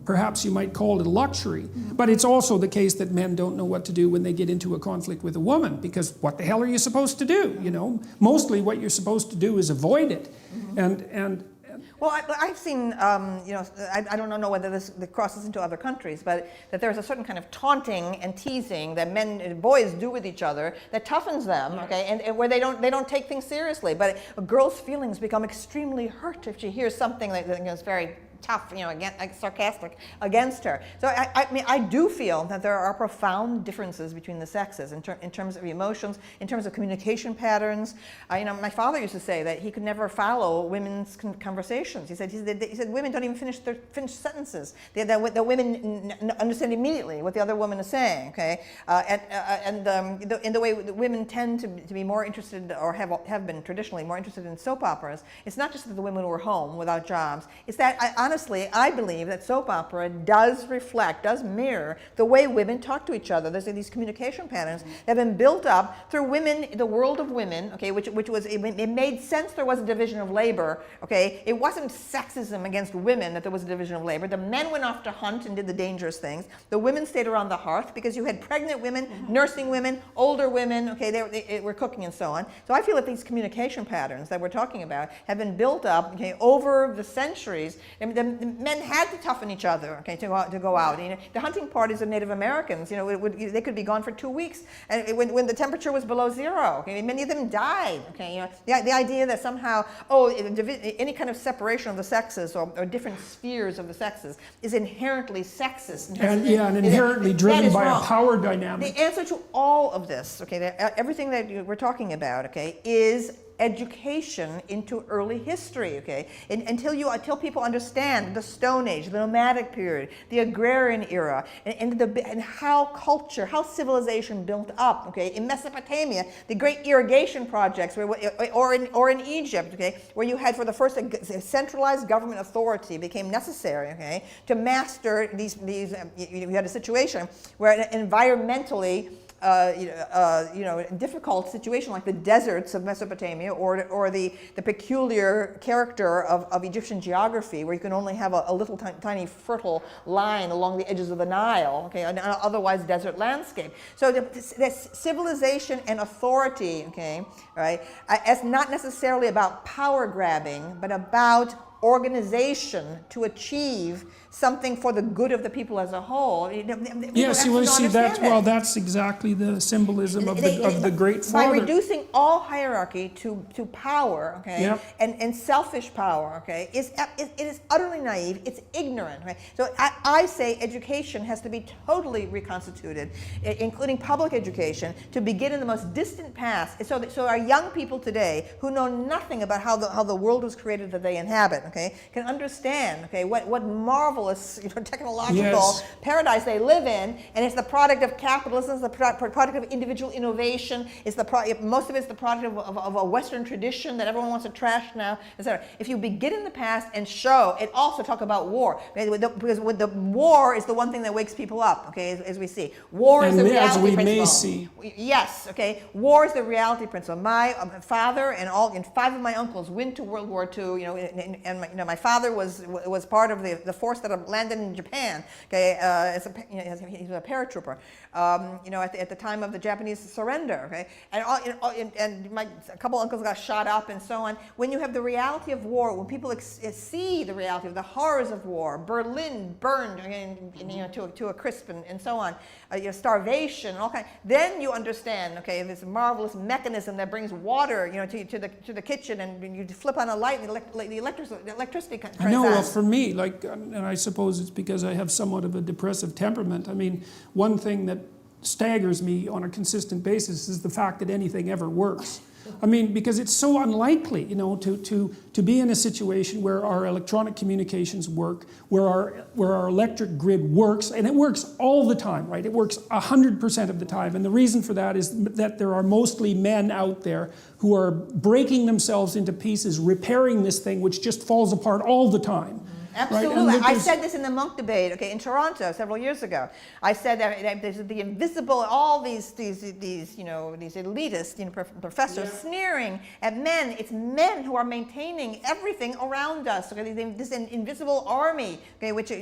perhaps you might call it a luxury, but it's also the case that men don't know what to do when they get into a conflict with a woman, because what the hell are you supposed to do, Mostly what you're supposed to do is avoid it. Well, I've seen, I don't know whether this crosses into other countries, but that there's a certain kind of taunting and teasing that boys do with each other that toughens them, okay, and where they don't take things seriously. But a girl's feelings become extremely hurt if she hears something that is very tough, sarcastic against her. So I do feel that there are profound differences between the sexes in terms of emotions, in terms of communication patterns. My father used to say that he could never follow women's conversations. He said women don't even finish sentences. The women understand immediately what the other woman is saying. Okay, in the way that women tend to be more interested, or have been traditionally more interested in soap operas. It's not just that the women were home without jobs. It's that honestly, I believe that soap opera does mirror the way women talk to each other. There's these communication patterns that have been built up through women, the world of women, okay, which was, it made sense there was a division of labor, okay? It wasn't sexism against women that there was a division of labor. The men went off to hunt and did the dangerous things. The women stayed around the hearth because you had pregnant women, nursing women, older women, okay, they were cooking and so on. So I feel that these communication patterns that we're talking about have been built up, okay, over the centuries. The men had to toughen each other, okay, to go out. The hunting parties of Native Americans, they could be gone for 2 weeks, and when the temperature was below zero, okay, many of them died. Okay, the idea that somehow any kind of separation of the sexes or different spheres of the sexes is inherently sexist and inherently driven by a power dynamic. The answer to all of this, okay, everything that we're talking about, okay, is education into early history, okay? Until people understand the Stone Age, the nomadic period, the agrarian era, and how civilization built up, okay? In Mesopotamia, the great irrigation projects, or in Egypt, okay, where you had for the first centralized government authority became necessary, okay, to master these. You had a situation where environmentally difficult situation like the deserts of Mesopotamia or the peculiar character of Egyptian geography, where you can only have a little tiny fertile line along the edges of the Nile, okay, an otherwise desert landscape. So the civilization and authority, okay, right, as not necessarily about power grabbing, but about organization to achieve something for the good of the people as a whole. Yes, you see that. Well, that's exactly the symbolism of the great father. By reducing all hierarchy to power, okay, yep, and selfish power, okay, it is utterly naive. It's ignorant. Right? So I say education has to be totally reconstituted, including public education, to begin in the most distant past. So our young people today who know nothing about how the world was created that they inhabit, okay, can understand, okay, what marvelous, technological Yes. paradise they live in, and it's the product of capitalism, it's the product of individual innovation, it's most of it's the product of a Western tradition that everyone wants to trash now, etc. If you begin in the past and show, and also talk about war, because with the war is the one thing that wakes people up, okay, as we see. War is the reality as we principle. may see. Yes, okay, war is the reality principle. My father and 5 of my uncles went to World War II, and my father was part of the force that landed in Japan, okay, he was a paratrooper, at the time of the Japanese surrender, okay, and a couple uncles got shot up and so on. When you have the reality of war, when people see the reality of the horrors of war, Berlin burned to a crisp and so on, starvation, all kinds, then you understand, okay, this marvelous mechanism that brings water, to the kitchen, and you flip on a light, and the electricity turns on. I know, well, for me, and I suppose it's because I have somewhat of a depressive temperament. I mean, one thing that staggers me on a consistent basis is the fact that anything ever works. I mean, because it's so unlikely, to be in a situation where our electronic communications work, where our electric grid works, and it works all the time, right? It works 100% of the time. And the reason for that is that there are mostly men out there who are breaking themselves into pieces, repairing this thing, which just falls apart all the time. Absolutely. Right? I said this in the Monk debate, okay, in Toronto several years ago. I said that there's the invisible, all these elitist professors sneering at men. It's men who are maintaining everything around us. Okay, this invisible army, okay, which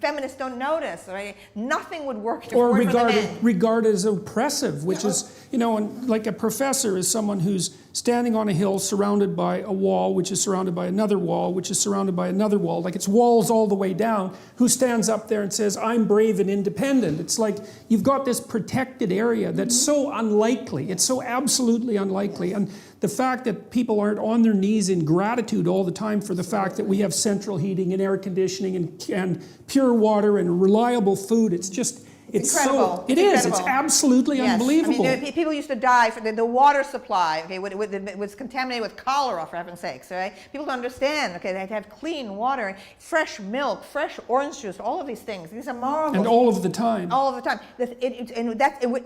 feminists don't notice. Right? Nothing would work if it weren't for the men. Regarded as oppressive, which is, and like a professor is someone who's standing on a hill surrounded by a wall, which is surrounded by another wall, which is surrounded by another wall. Like it's walls all the way down. Who stands up there and says, I'm brave and independent? It's like you've got this protected area that's so unlikely. It's so absolutely unlikely. And the fact that people aren't on their knees in gratitude all the time for the fact that we have central heating and air conditioning and pure water and reliable food, it's just... It's incredible. It's absolutely unbelievable. I mean, people used to die for the water supply, okay, it was contaminated with cholera, for heaven's sakes, right? People don't understand, okay, they had to have clean water, fresh milk, fresh orange juice, all of these things. These are marvelous. And all of the time. All of the time.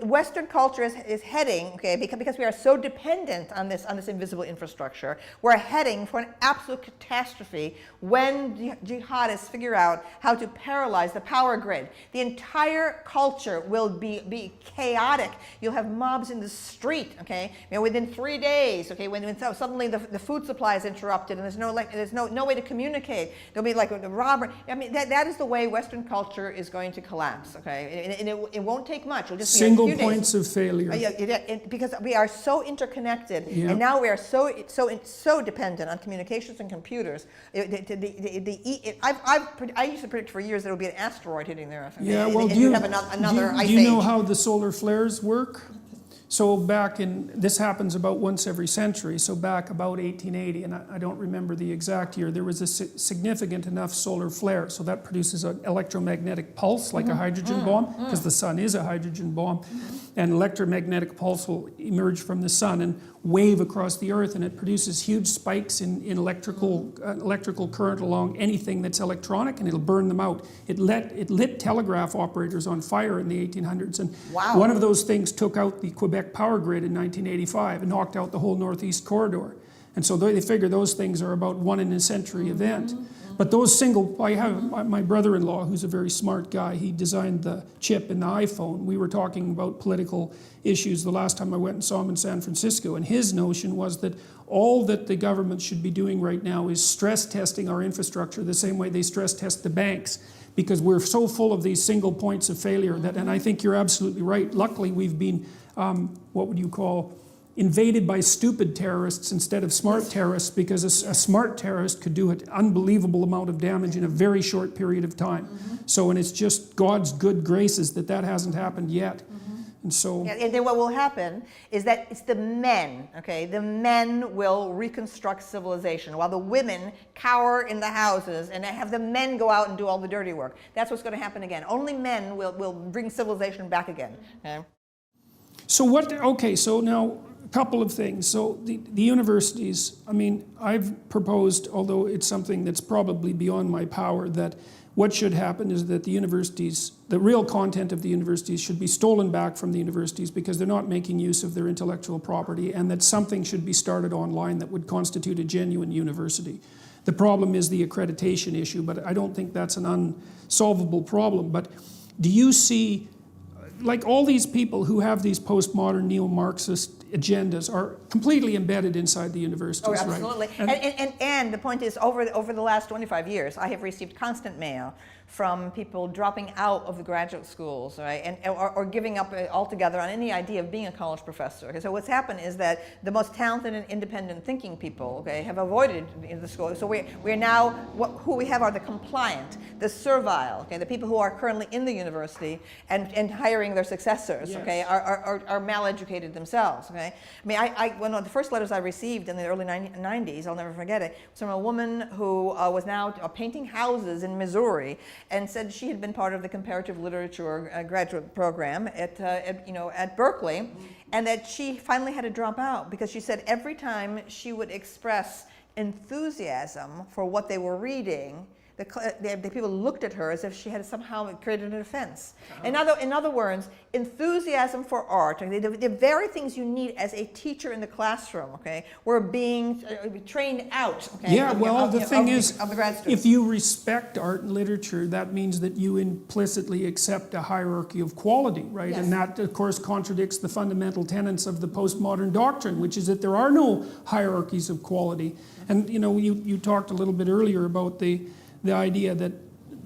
Western culture is heading, okay, because we are so dependent on this invisible infrastructure, we're heading for an absolute catastrophe when jihadists figure out how to paralyze the power grid. The entire culture will be chaotic. You'll have mobs in the street, okay, within 3 days, okay, when suddenly the food supply is interrupted and there's no way to communicate. There'll be like a robbery. I mean, that is the way Western culture is going to collapse, okay, and it won't take much. It'll just single be a few points days. Of failure. Because we are so interconnected, and now we are so dependent on communications and computers. I used to predict for years there would be an asteroid hitting the Earth. Yeah, well, do you have another ice age? Do you know how the solar flares work? So this happens about once every century, so back about 1880, and I don't remember the exact year, there was a significant enough solar flare, so that produces an electromagnetic pulse, like a hydrogen bomb, because the sun is a hydrogen bomb, and electromagnetic pulse will emerge from the sun and wave across the earth, and it produces huge spikes in electrical current along anything that's electronic, and it'll burn them out. It lit telegraph operators on fire in the 1800s, and one of those things took out the Quebec power grid in 1985 and knocked out the whole Northeast Corridor. And so they figure those things are about one in a century event. But those I have my brother-in-law, who's a very smart guy, he designed the chip in the iPhone. We were talking about political issues the last time I went and saw him in San Francisco, and his notion was that all that the government should be doing right now is stress testing our infrastructure the same way they stress test the banks, because we're so full of these single points of failure and I think you're absolutely right. Luckily, we've been, what would you call, invaded by stupid terrorists instead of smart terrorists, because a smart terrorist could do an unbelievable amount of damage in a very short period of time. So, and it's just God's good graces that hasn't happened yet. And so... and then what will happen is that it's the men, okay? The men will reconstruct civilization while the women cower in the houses and have the men go out and do all the dirty work. That's what's going to happen again. Only men will bring civilization back again. Okay? So so now couple of things. So the universities, I mean, I've proposed, although it's something that's probably beyond my power, that what should happen is that the universities, the real content of the universities should be stolen back from the universities because they're not making use of their intellectual property, and that something should be started online that would constitute a genuine university. The problem is the accreditation issue, but I don't think that's an unsolvable problem. But do you see, like, all these people who have these postmodern neo-Marxist agendas are completely embedded inside the universities, right? Oh, absolutely. Right? And the point is, over the last 25 years, I have received constant mail from people dropping out of the graduate schools, right, or giving up altogether on any idea of being a college professor. Okay, so what's happened is that the most talented and independent thinking people, okay, have avoided the school. So we're now, who we have are the compliant, the servile, okay, the people who are currently in the university and hiring their successors, yes. Okay, are mal-educated themselves, okay. I mean, one of the first letters I received in the early 90s, I'll never forget it, was from a woman who was now painting houses in Missouri, and said she had been part of the comparative literature graduate program at Berkeley, and that she finally had to drop out because she said every time she would express enthusiasm for what they were reading, the people looked at her as if she had somehow created an offense. In other words, enthusiasm for art, the very things you need as a teacher in the classroom, okay, were being trained out. Okay, yeah, well, the thing is, of the grad students. if you respect art and literature, that means that you implicitly accept a hierarchy of quality, right? Yes. And that, of course, contradicts the fundamental tenets of the postmodern doctrine, which is that there are no hierarchies of quality. And, you know, you talked a little bit earlier about the idea that,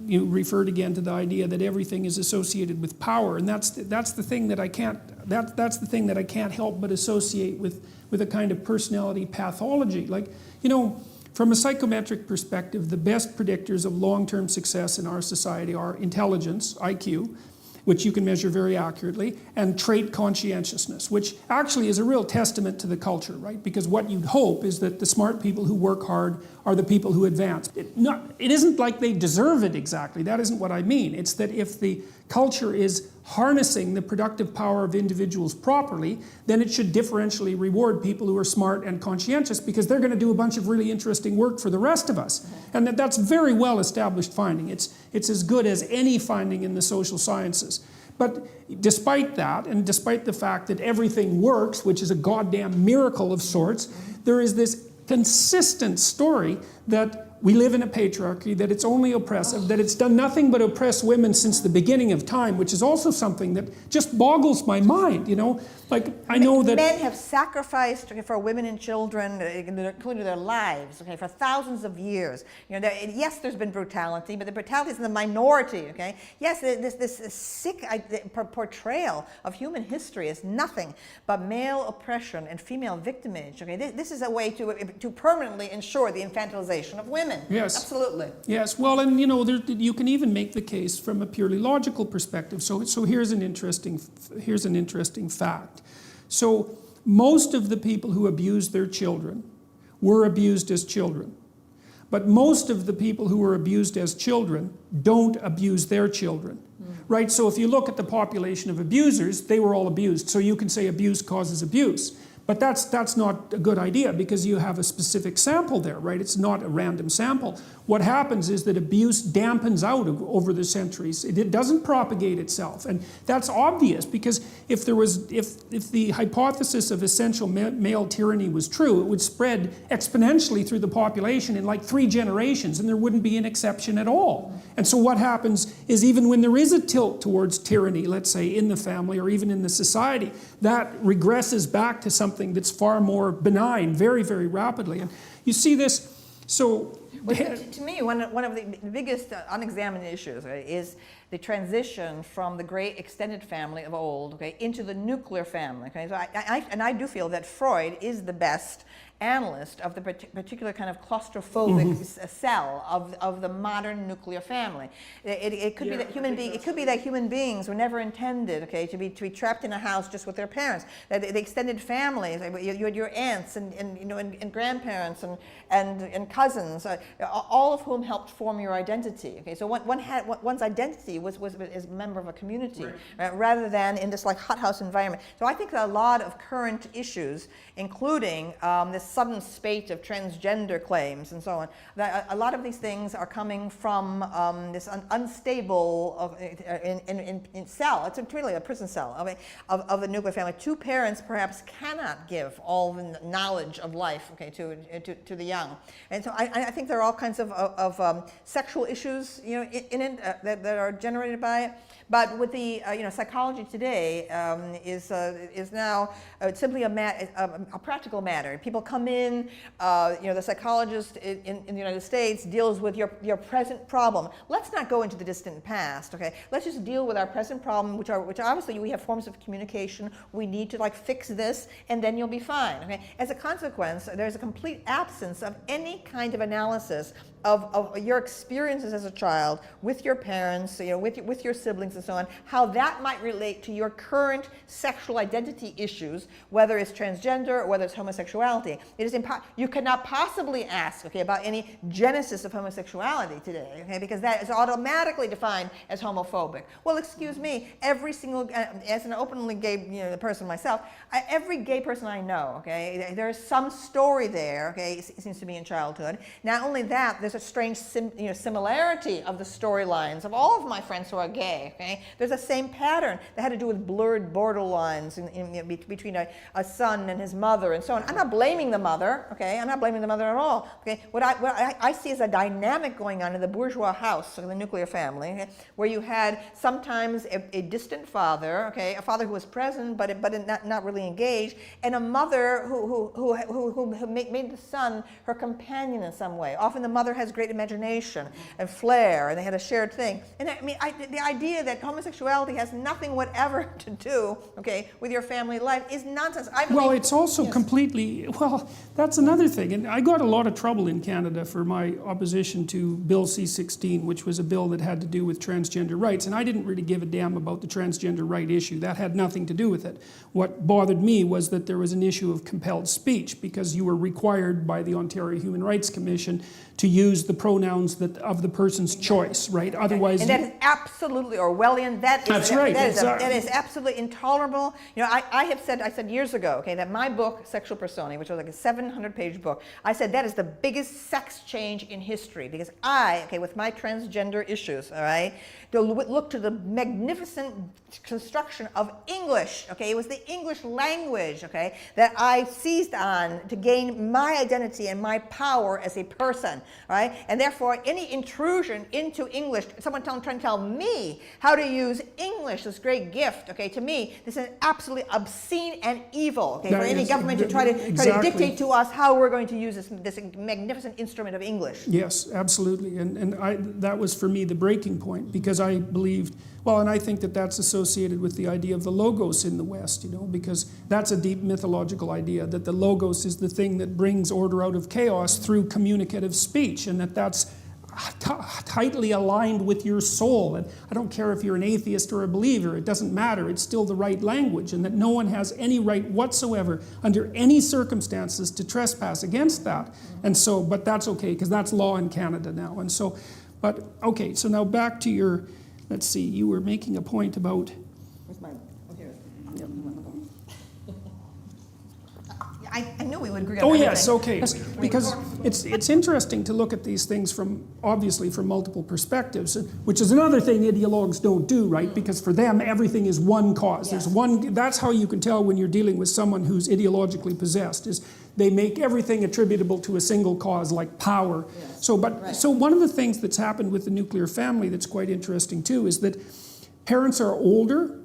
you referred again to the idea that everything is associated with power, and that's the thing that I can't help but associate with a kind of personality pathology. Like, you know, from a psychometric perspective, the best predictors of long-term success in our society are intelligence, IQ, which you can measure very accurately, and trait conscientiousness, which actually is a real testament to the culture, right? Because what you'd hope is that the smart people who work hard are the people who advance. It isn't like they deserve it exactly, that isn't what I mean. It's that if the culture is harnessing the productive power of individuals properly, then it should differentially reward people who are smart and conscientious because they're going to do a bunch of really interesting work for the rest of us. And that's very well established finding. It's as good as any finding in the social sciences. But despite that, and despite the fact that everything works, which is a goddamn miracle of sorts, there is this consistent story that we live in a patriarchy, that it's only oppressive, that it's done nothing but oppress women since the beginning of time, which is also something that just boggles my mind, you know? Like, I know that men have sacrificed for women and children, including their lives, okay, for thousands of years. You know, yes, there's been brutality, but the brutality is in the minority, okay? Yes, this sick portrayal of human history is nothing but male oppression and female victimage, okay? This is a way to permanently ensure the infantilization of women. Yes. Absolutely. Yes, well, and you know, you can even make the case from a purely logical perspective. So here's an interesting fact. So most of the people who abuse their children were abused as children. But most of the people who were abused as children don't abuse their children. Right? So if you look at the population of abusers, they were all abused. So you can say abuse causes abuse. But that's not a good idea because you have a specific sample there, right? It's not a random sample. What happens is that abuse dampens out over the centuries. It doesn't propagate itself. And that's obvious because if the hypothesis of essential male tyranny was true, it would spread exponentially through the population in like 3 generations and there wouldn't be an exception at all. And so what happens is even when there is a tilt towards tyranny, let's say in the family or even in the society, that regresses back to something that's far more benign very, very rapidly. And you see this, so... Well, to me, one of the biggest unexamined issues, right, is the transition from the great extended family of old, okay, into the nuclear family. Okay, so I do feel that Freud is the best analyst of the particular kind of claustrophobic cell of the modern nuclear family. It could be that human beings were never intended, okay, to be trapped in a house just with their parents. That the extended families, you had your aunts and grandparents and cousins, all of whom helped form your identity. Okay, so one's identity was as a member of a community, right, rather than in this like hothouse environment. So I think that a lot of current issues, including this sudden spate of transgender claims and so on, that a lot of these things are coming from this unstable in cell. It's really a prison cell of the nuclear family. Two parents perhaps cannot give all the knowledge of life, okay, to the young, and so I think there are all kinds of sexual issues, you know, in it that are generated by it. But with the psychology today is now simply a practical matter. People come in, the psychologist in the United States deals with your present problem. Let's not go into the distant past, okay? Let's just deal with our present problem, which obviously we have forms of communication. We need to like fix this, and then you'll be fine, okay? As a consequence, there's a complete absence of any kind of analysis of your experiences as a child with your parents, with your siblings and so on, how that might relate to your current sexual identity issues, whether it's transgender or whether it's homosexuality. It is you cannot possibly ask, okay, about any genesis of homosexuality today, okay, because that is automatically defined as homophobic. Well, excuse me, every single, as an openly gay person myself, every gay person I know, okay, there's some story there, okay, it seems to be in childhood. Not only that, there's a strange similarity of the storylines of all of my friends who are gay. Okay, there's a same pattern that had to do with blurred borderlines between a son and his mother and so on. I'm not blaming the mother. Okay, I'm not blaming the mother at all. Okay, what I see is a dynamic going on in the bourgeois house, the nuclear family, okay, where you had sometimes a distant father, okay, a father who was present but not really engaged, and a mother who made the son her companion in some way. Often the mother has great imagination and flair, and they had a shared thing. And I mean, the idea that homosexuality has nothing whatever to do, okay, with your family life is nonsense. Well, it's also completely, well, that's another thing. And I got a lot of trouble in Canada for my opposition to Bill C-16, which was a bill that had to do with transgender rights. And I didn't really give a damn about the transgender right issue. That had nothing to do with it. What bothered me was that there was an issue of compelled speech, because you were required by the Ontario Human Rights Commission to use the pronouns of the person's choice, right? Otherwise, and that is absolutely Orwellian. That's right. That is absolutely intolerable. I said years ago, okay, that my book, Sexual Personae, which was like a 700-page book, I said that is the biggest sex change in history, because with my transgender issues, all right, to look to the magnificent construction of English, okay, it was the English language, okay, that I seized on to gain my identity and my power as a person, right? And therefore, any intrusion into English, someone trying to tell me how to use English, this great gift, okay, to me, this is absolutely obscene and evil, okay, for any government to try to dictate to us how we're going to use this magnificent instrument of English. Yes, absolutely. And that was for me the breaking point, because I believed, well, and I think that that's associated with the idea of the logos in the West, because that's a deep mythological idea, that the logos is the thing that brings order out of chaos through communicative speech, and that's tightly aligned with your soul. And I don't care if you're an atheist or a believer, it doesn't matter, it's still the right language, and that no one has any right whatsoever under any circumstances to trespass against that. And so, but that's okay, because that's law in Canada now. And so, but okay, so now back to your, let's see, you were making a point about... Where's my... Oh, here. Yep. I knew we would agree on everything. Yes, okay. Because it's interesting to look at these things obviously from multiple perspectives, which is another thing ideologues don't do, right? Because for them, everything is one cause. Yes. That's how you can tell when you're dealing with someone who's ideologically possessed, is they make everything attributable to a single cause, like power. Yes. So one of the things that's happened with the nuclear family that's quite interesting too is that parents are older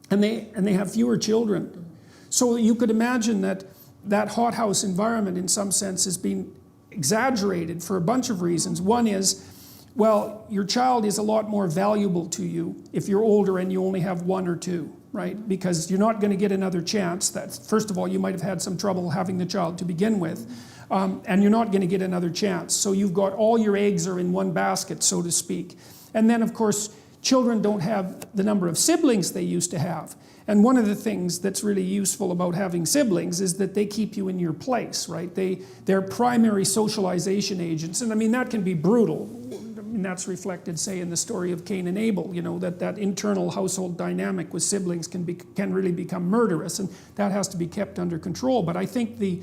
and they have fewer children. Mm-hmm. So you could imagine that hothouse environment in some sense has been exaggerated for a bunch of reasons. One is well, your child is a lot more valuable to you if you're older and you only have one or two, right? Because you're not going to get another chance. That's, first of all, you might have had some trouble having the child to begin with, and you're not going to get another chance. So you've got all your eggs are in one basket, so to speak. And then, of course, children don't have the number of siblings they used to have. And one of the things that's really useful about having siblings is that they keep you in your place, right? They're primary socialization agents. And I mean, that can be brutal. I mean, that's reflected, say, in the story of Cain and Abel, you know, that internal household dynamic with siblings can really become murderous, and that has to be kept under control. But I think the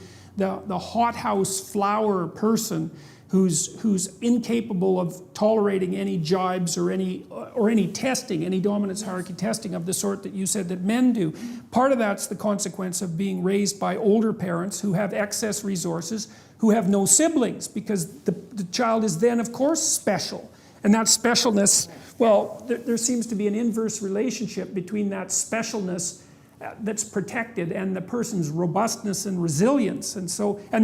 hothouse flower person who's incapable of tolerating any jibes or any testing, any dominance hierarchy testing of the sort that you said that men do. Part of that's the consequence of being raised by older parents who have excess resources, who have no siblings, because the child is then, of course, special. And that specialness, well, there seems to be an inverse relationship between that specialness that's protected and the person's robustness and resilience, and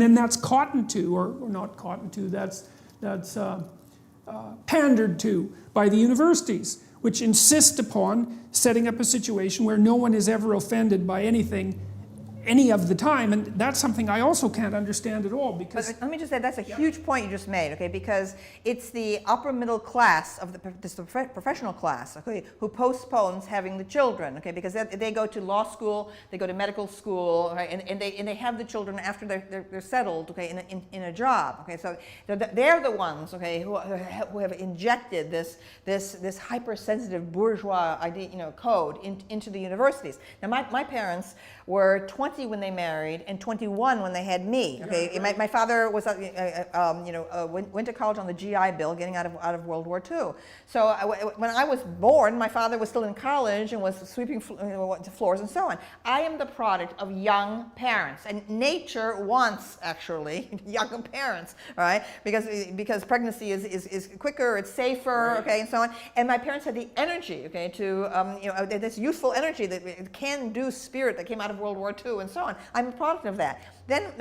then that's cottoned to, or not cottoned to, that's pandered to by the universities, which insist upon setting up a situation where no one is ever offended by anything any of the time, and that's something I also can't understand at all, because... But let me just say, that's a huge point you just made, okay, because it's the upper middle class of the professional class, okay, who postpones having the children, okay, because they go to law school, they go to medical school, right, and they have the children after they're settled, okay, in a job, okay, so they're the ones, okay, who have injected this hypersensitive bourgeois idea, you know, code into the universities. Now, my parents were 20 when they married and 21 when they had me. Okay, yeah, right. My father was, went to college on the GI Bill, getting out of World War II. So when I was born, my father was still in college and was sweeping floors and so on. I am the product of young parents, and nature wants actually young parents, right? Because pregnancy is quicker, it's safer, right, okay, and so on. And my parents had the energy, okay, to this youthful energy, that can-do spirit that came out of World War II and so on. I'm a product of that. Then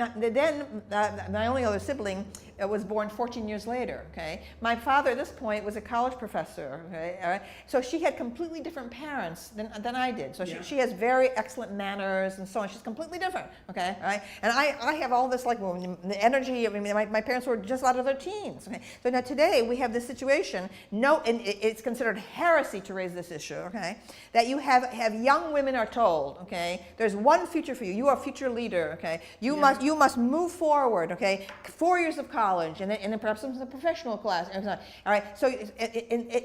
my only other sibling was born 14 years later, okay? My father at this point was a college professor, okay? All right? So she had completely different parents than I did. So she has very excellent manners and so on. She's completely different, okay? All right? And I have all this, like, the energy. I mean, my parents were just out of their teens, okay? So now today we have this situation, and it's considered heresy to raise this issue, okay? That you have young women are told, okay, there's one future for you. You are a future leader, okay? You must move forward, okay? 4 years of college, and then perhaps some professional class. All right. So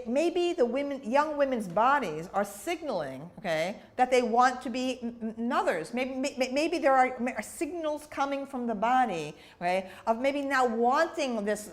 maybe the young women's bodies are signaling, okay, that they want to be mothers. Maybe there are signals coming from the body, right, of maybe now wanting this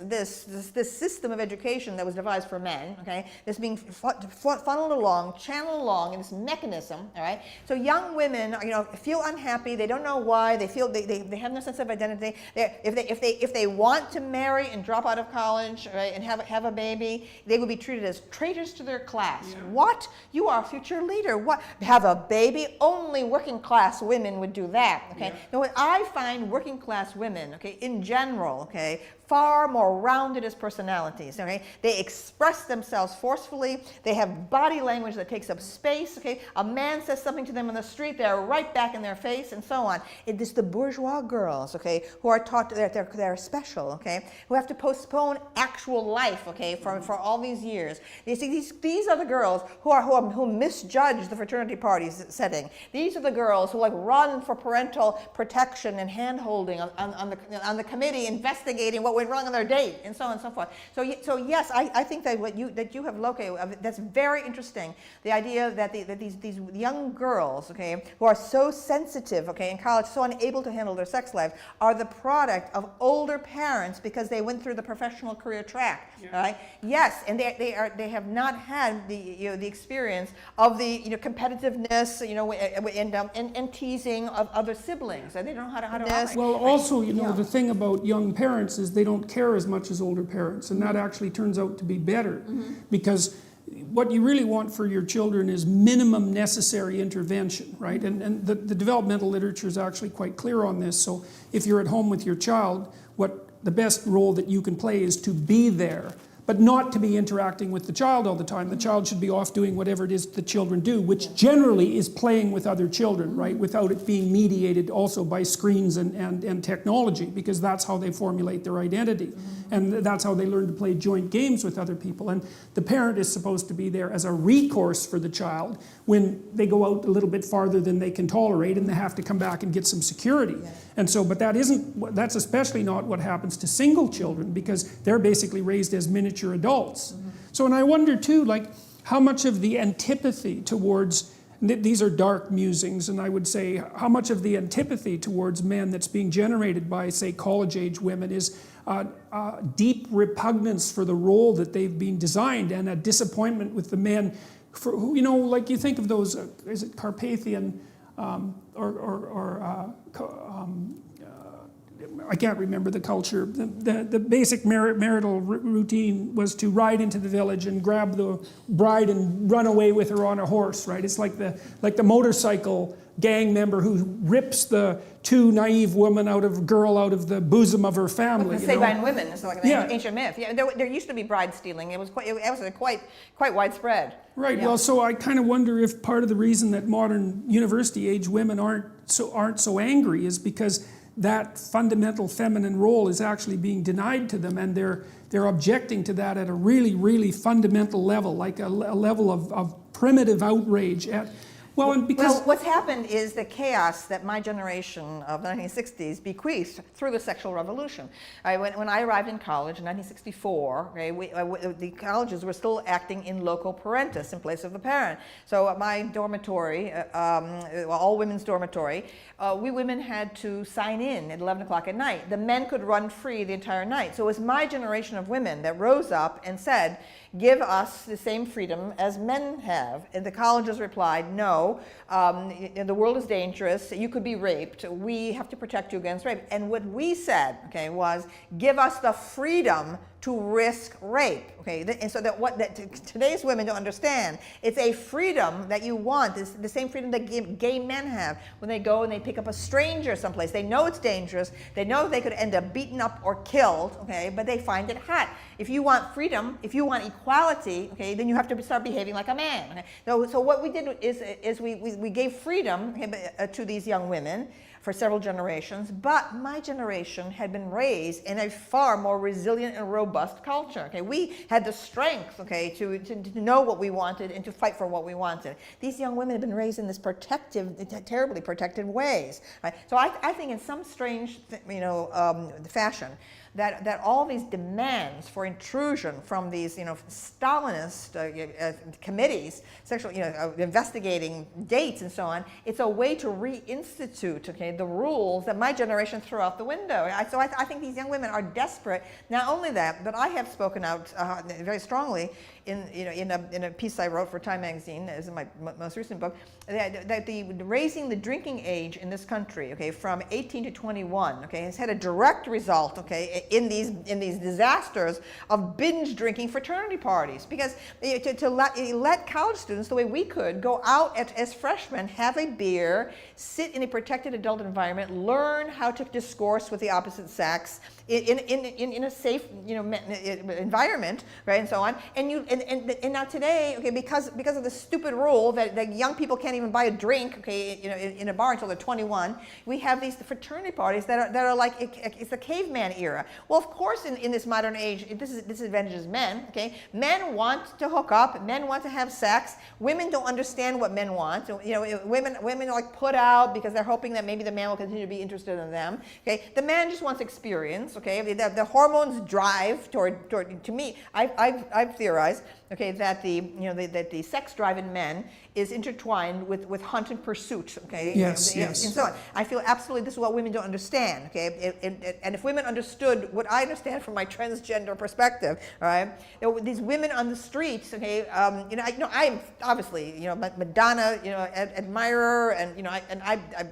system of education that was devised for men, okay, this being funneled along, channeled along in this mechanism. All right. So young women, feel unhappy. They don't know why. They feel they have no sense of identity. If they want to marry and drop out of college, right, and have a baby, they will be treated as traitors to their class. Yeah. What? You are a future leader. What? Have a baby? Only working class women would do that. Okay. Yeah. Now, what I find working class women, okay, in general, okay, far more rounded as personalities, okay? They express themselves forcefully. They have body language that takes up space, okay? A man says something to them on the street, they're right back in their face, and so on. It is the bourgeois girls, okay, who are taught that they're special, okay? Who have to postpone actual life, okay, for all these years. You see, these are the girls who misjudge the fraternity party setting. These are the girls who run for parental protection and hand-holding on the committee investigating what went wrong on their date, and so on and so forth. So yes, I think that what you have located, that's very interesting. The idea that these young girls, okay, who are so sensitive, okay, in college, so unable to handle their sex lives, are the product of older parents because they went through the professional career track, yeah, right? Yes, and they have not had the experience of the competitiveness, and teasing of other siblings. They don't know how to operate. Well, also, the thing about young parents is they don't care as much as older parents, and that actually turns out to be better, because what you really want for your children is minimum necessary intervention, right? And the developmental literature is actually quite clear on this. So if you're at home with your child, the best role that you can play is to be there, but not to be interacting with the child all the time. The child should be off doing whatever it is the children do, which generally is playing with other children, right? Without it being mediated also by screens and technology, because that's how they formulate their identity. And that's how they learn to play joint games with other people. And the parent is supposed to be there as a recourse for the child when they go out a little bit farther than they can tolerate and they have to come back and get some security. And so, but that's especially not what happens to single children, because they're basically raised as miniature adults. So, and I wonder too, like, how much of the antipathy towards, these are dark musings, and I would say how much of the antipathy towards men that's being generated by, say, college-age women is deep repugnance for the role that they've been designed, and a disappointment with the men for who, you know, like you think of those, is it Carpathian, I can't remember the culture. The basic marital routine was to ride into the village and grab the bride and run away with her on a horse, right? It's like the motorcycle gang member who rips the too naive girl out of the bosom of her family. Like the Sabine women, it's like an ancient myth. Yeah, there used to be bride stealing. It was quite widespread. Right. Yeah. Well, so I kind of wonder if part of the reason that modern university-age women aren't so angry is because that fundamental feminine role is actually being denied to them, and they're objecting to that at a really, really fundamental level, like a level of primitive outrage at. Well, what's happened is the chaos that my generation of the 1960s bequeathed through the sexual revolution. When I arrived in college in 1964, the colleges were still acting in loco parentis, in place of the parent. So at my dormitory, all women's dormitory, we women had to sign in at 11 o'clock at night. The men could run free the entire night. So it was my generation of women that rose up and said, give us the same freedom as men have. And the colleges replied, no, the world is dangerous, you could be raped, we have to protect you against rape. And what we said, okay, was give us the freedom to risk rape, okay? And so today's women don't understand. It's a freedom that you want. It's the same freedom that gay men have when they go and they pick up a stranger someplace. They know it's dangerous. They know they could end up beaten up or killed, okay? But they find it hot. If you want freedom, if you want equality, okay, then you have to start behaving like a man. Okay? So what we did is we gave freedom, okay, to these young women for several generations, but my generation had been raised in a far more resilient and robust culture. Okay, we had the strength, okay, to know what we wanted and to fight for what we wanted. These young women have been raised in this terribly protected ways. Right? So I think in some strange, fashion, that all these demands for intrusion from these, Stalinist committees, sexual, investigating dates and so on, it's a way to reinstitute, okay, the rules that my generation threw out the window. So I think these young women are desperate. Not only that, but I have spoken out very strongly in a piece I wrote for Time magazine, as in my most recent book, that the raising the drinking age in this country, okay, from 18 to 21, okay, has had a direct result, okay, in these disasters of binge drinking fraternity parties. Because to let college students, the way we could, go out as freshmen, have a beer, sit in a protected adult environment, learn how to discourse with the opposite sex in a safe, environment, right, and so on. And now today, okay, because of the stupid rule that young people can't even buy a drink, okay, in a bar until they're 21, we have these fraternity parties that are like it's the caveman era. Well, of course, in this modern age, this disadvantages men. Okay, men want to hook up, men want to have sex. Women don't understand what men want. So, women are like put out because they're hoping that maybe the man will continue to be interested in them. Okay, the man just wants experience. Okay, the hormones drive toward. To me, I've theorized, okay, that the sex drive in men is intertwined with hunt and pursuit, okay? Yes. And so on. I feel absolutely this is what women don't understand, okay? And if women understood what I understand from my transgender perspective, all right? These women on the streets, okay? I'm obviously, Madonna, admirer, and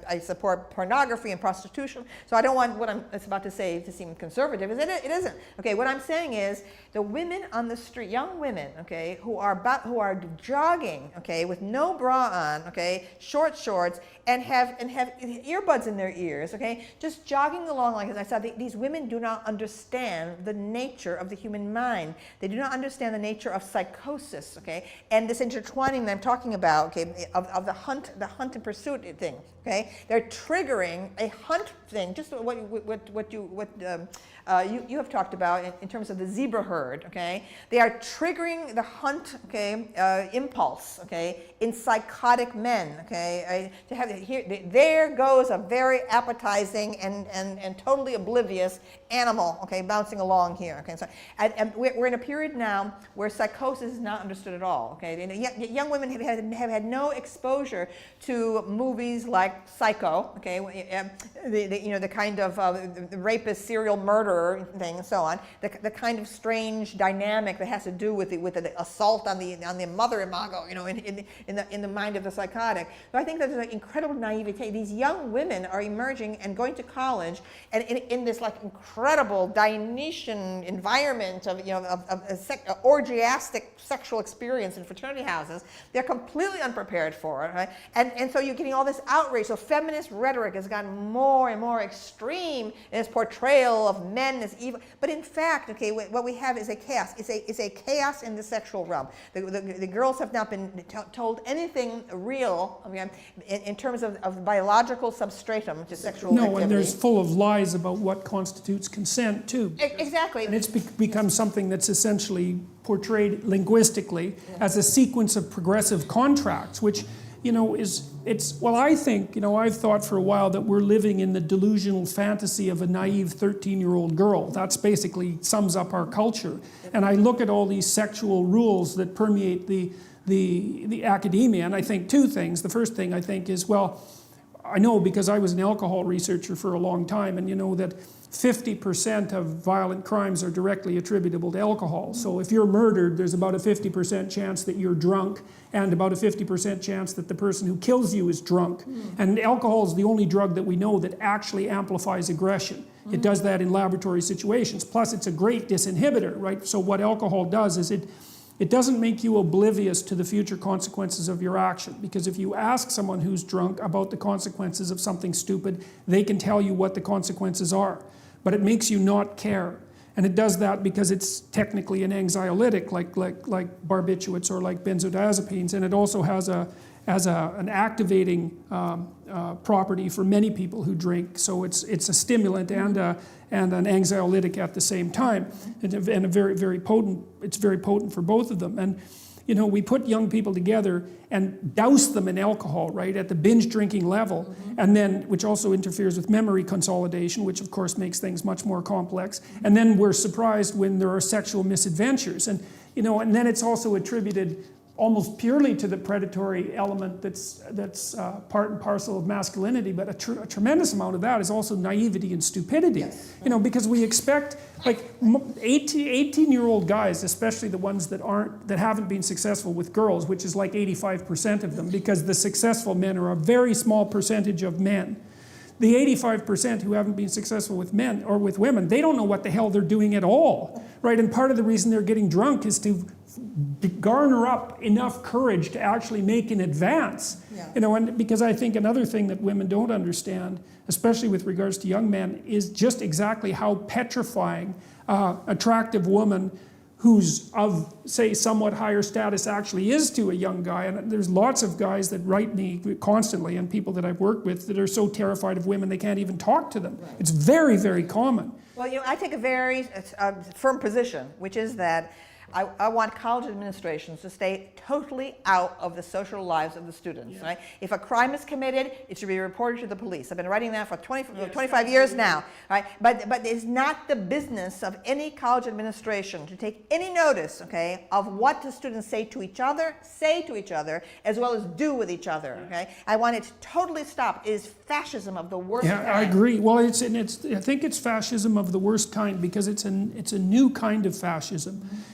I support pornography and prostitution. So I don't want what I'm about to say to seem conservative. It isn't. Okay, what I'm saying is the women on the street, young women, okay, who are jogging, okay, with no bra on, okay, short shorts, and have earbuds in their ears, okay, just jogging along like this. I saw these women do not understand the nature of the human mind. They do not understand the nature of psychosis, okay, and this intertwining that I'm talking about, okay, of the hunt and pursuit thing, okay. They're triggering a hunt thing, just what you have talked about in terms of the zebra herd, okay. They are triggering the hunt, okay, impulse, okay, in psychotic men, okay. To have here, there goes a very appetizing and totally oblivious animal, okay, bouncing along here, okay. So, and we're in a period now where psychosis is not understood at all, okay. And young women have had no exposure to movies like Psycho, okay, the kind of the rapist, serial murderer thing, and so on. The kind of strange dynamic that has to do with the assault on the mother imago, in the mind of the psychotic. So I think that there's an incredible naivete. These young women are emerging and going to college, and in this like incredible Dionysian environment of orgiastic sexual experience in fraternity houses. They're completely unprepared for it, right? And so you're getting all this outrage. So feminist rhetoric has gotten more and more extreme in its portrayal of men as evil. But in fact, okay, what we have is a chaos. It's a chaos in the sexual realm. The girls have not been told anything real, okay, in terms of biological substratum to sexual activity. And there's full of lies about what constitutes consent too. Exactly. And it's become something that's essentially portrayed linguistically as a sequence of progressive contracts, which I think, I've thought for a while that we're living in the delusional fantasy of a naive 13-year-old girl. That's basically sums up our culture. And I look at all these sexual rules that permeate the academia, and I think two things. The first thing I think is, I know because I was an alcohol researcher for a long time, and you know that 50% of violent crimes are directly attributable to alcohol. So if you're murdered, there's about a 50% chance that you're drunk, and about a 50% chance that the person who kills you is drunk. And alcohol is the only drug that we know that actually amplifies aggression. It does that in laboratory situations. Plus, it's a great disinhibitor, right? So what alcohol does is it doesn't make you oblivious to the future consequences of your action, because if you ask someone who's drunk about the consequences of something stupid, they can tell you what the consequences are. But it makes you not care. And it does that because it's technically an anxiolytic, like barbiturates or like benzodiazepines, and it also has an activating property for many people who drink. So it's a stimulant and an anxiolytic at the same time, and a very potent. It's very potent for both of them. And we put young people together and douse them in alcohol, right, at the binge drinking level, and then, which also interferes with memory consolidation, which of course makes things much more complex. And then we're surprised when there are sexual misadventures, and and then it's also attributed almost purely to the predatory element that's part and parcel of masculinity, but a tremendous amount of that is also naivety and stupidity. Yes. Because we expect, like 18-year-old guys, especially the ones that haven't been successful with girls, which is like 85% of them, because the successful men are a very small percentage of men. The 85% who haven't been successful with men or with women, they don't know what the hell they're doing at all, right? And part of the reason they're getting drunk is to garner up enough courage to actually make an advance. Yeah. And because I think another thing that women don't understand, especially with regards to young men, is just exactly how petrifying attractive woman who's of, say, somewhat higher status actually is to a young guy. And there's lots of guys that write me constantly, and people that I've worked with, that are so terrified of women they can't even talk to them. Right. It's very, very common. Well, I take a very firm position, which is that I want college administrations to stay totally out of the social lives of the students, yeah. Right? If a crime is committed, it should be reported to the police. I've been writing that for 25 years now, right? But it's not the business of any college administration to take any notice, okay, of what the students say to each other, as well as do with each other, okay? I want it to totally stop. It is fascism of the worst kind. I agree. Well, I think it's fascism of the worst kind because it's a new kind of fascism. Mm-hmm.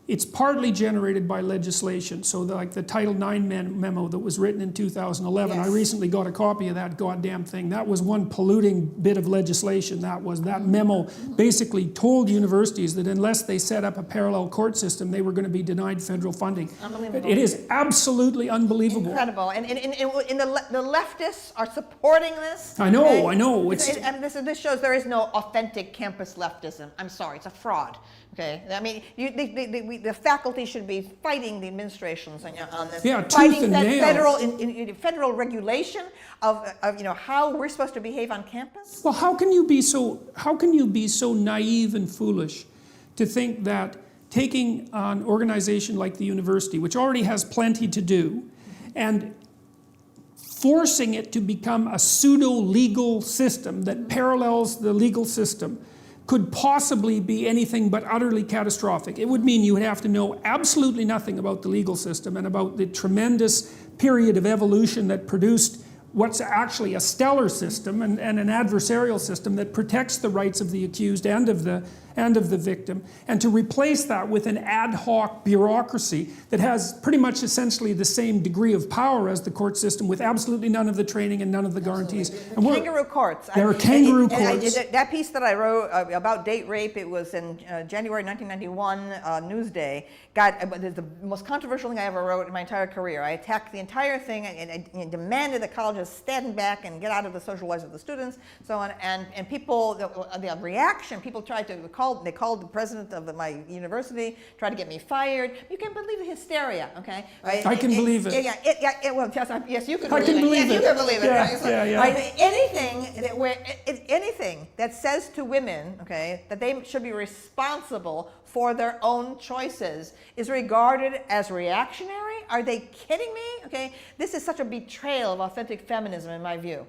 it's partly generated by legislation. So like the Title IX memo that was written in 2011, I recently got a copy of that goddamn thing. That was one polluting bit of legislation. That memo basically told universities that unless they set up a parallel court system, they were going to be denied federal funding. Unbelievable. It is absolutely unbelievable. Incredible. And the leftists are supporting this. I know, okay? I know. And this shows there is no authentic campus leftism. I'm sorry, it's a fraud. Okay, I mean, the faculty should be fighting the administrations on this. Yeah, tooth fighting and nail. Federal regulation of how we're supposed to behave on campus. Well, how can you be so naive and foolish to think that taking an organization like the university, which already has plenty to do, and forcing it to become a pseudo-legal system that parallels the legal system could possibly be anything but utterly catastrophic. It would mean you would have to know absolutely nothing about the legal system and about the tremendous period of evolution that produced what's actually a stellar system and an adversarial system that protects the rights of the accused and of the victim, and to replace that with an ad hoc bureaucracy that has pretty much essentially the same degree of power as the court system, with absolutely none of the training and none of the guarantees. And kangaroo courts. There are kangaroo courts. That piece that I wrote about date rape, it was in January 1991, Newsday. The most controversial thing I ever wrote in my entire career. I attacked the entire thing and demanded that colleges stand back and get out of the social lives of the students, so on. And people, the reaction, people tried to they called the president of my university, tried to get me fired. You can't believe the hysteria, okay? Right? I can believe it. Well, yes, you can I can believe it. You can believe it. Yeah, right? So, yeah. right? Anything that says to women, okay, that they should be responsible for their own choices is regarded as reactionary? Are they kidding me? Okay, this is such a betrayal of authentic feminism in my view.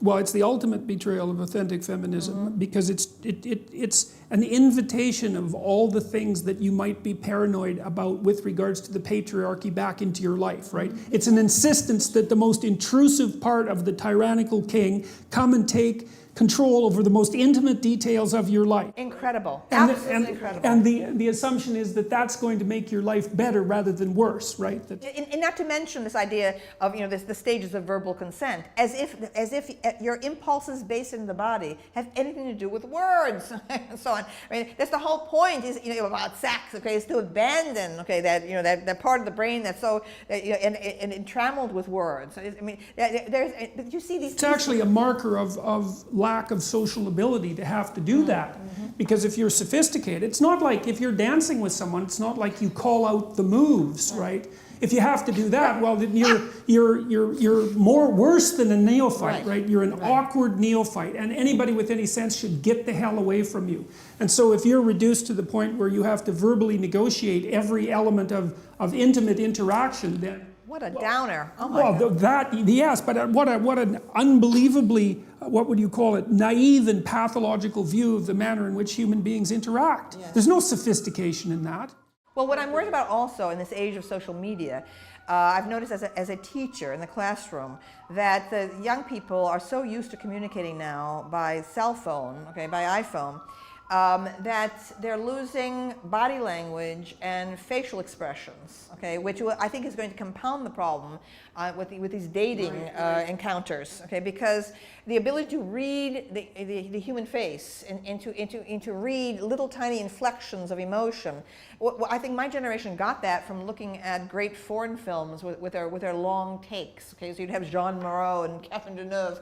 Well, it's the ultimate betrayal of authentic feminism, because it's an invitation of all the things that you might be paranoid about with regards to the patriarchy back into your life, right? It's an insistence that the most intrusive part of the tyrannical king come and take control over the most intimate details of your life. Incredible. Absolutely incredible. And the assumption is that that's going to make your life better rather than worse, right? And not to mention this idea of the stages of verbal consent, as if your impulses based in the body have anything to do with words and so on. I mean, that's the whole point is about sex. Okay, is to abandon that part of the brain that's so and entrammelled with words. I mean, you see these. It's actually a marker of lack of social ability to have to do that. Because if you're sophisticated, it's not like if you're dancing with someone, it's not like you call out the moves, right? If you have to do that, well, then you're more worse than a neophyte, right? You're an awkward neophyte, and anybody with any sense should get the hell away from you. And so if you're reduced to the point where you have to verbally negotiate every element of intimate interaction, then what a downer! Oh my God. Yes, but what an unbelievably, what would you call it, naive and pathological view of the manner in which human beings interact. Yes. There's no sophistication in that. Well, what I'm worried about also in this age of social media, I've noticed as a teacher in the classroom that the young people are so used to communicating now by cell phone, by iPhone, that they're losing body language and facial expressions, which I think is going to compound the problem with these dating encounters, because the ability to read the human face and to read little tiny inflections of emotion. I think my generation got that from looking at great foreign films with their long takes. So you'd have Jean Moreau and Catherine Deneuve,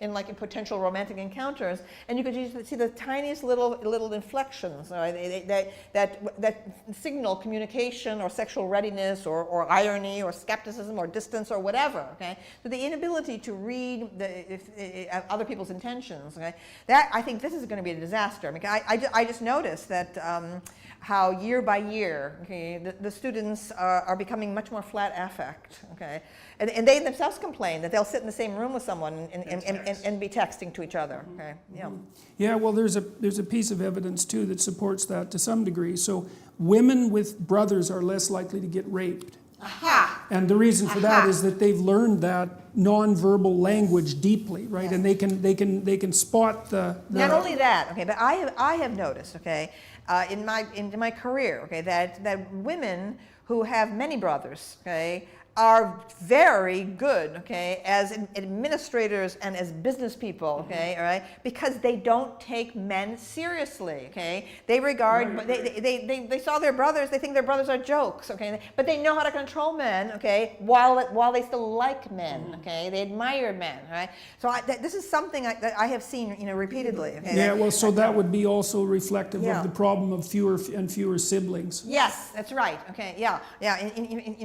in potential romantic encounters, and you could just see the tiniest little inflections that signal communication or sexual readiness or irony or skepticism or distance or whatever. So the inability to read other people's intentions. That I think this is going to be a disaster. I mean, I just noticed that how year by year, the students are becoming much more flat affect. And they themselves complain that they'll sit in the same room with someone and be texting to each other. Yeah, well, there's a piece of evidence too that supports that to some degree. So women with brothers are less likely to get raped. Aha! And the reason for that is that they've learned that nonverbal language deeply, right? Yes. And they can spot the Not only that, okay, but I have noticed, okay, in my career, okay, that women who have many brothers, okay, are very good, okay, as administrators and as business people, okay, all right, because they don't take men seriously, okay. They regard, they saw their brothers, they think their brothers are jokes, okay, but they know how to control men, okay, while they still like men, okay, they admire men, right. So this is something that I have seen, repeatedly. Okay, yeah, well, so that would be also reflective of the problem of fewer and fewer siblings. Yes, that's right. Okay, yeah.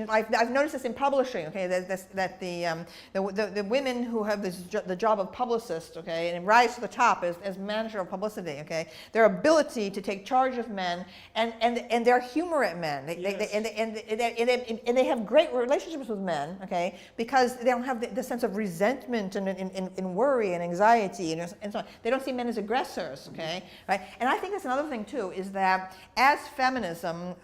I've noticed this in publishing. Okay, that the women who have the job of publicist, okay, and rise to the top as manager of publicity, okay, their ability to take charge of men and their humor at men, and they have great relationships with men, okay, because they don't have the sense of resentment and worry and anxiety and so on. They don't see men as aggressors, okay, right? And I think that's another thing too, is that as feminism,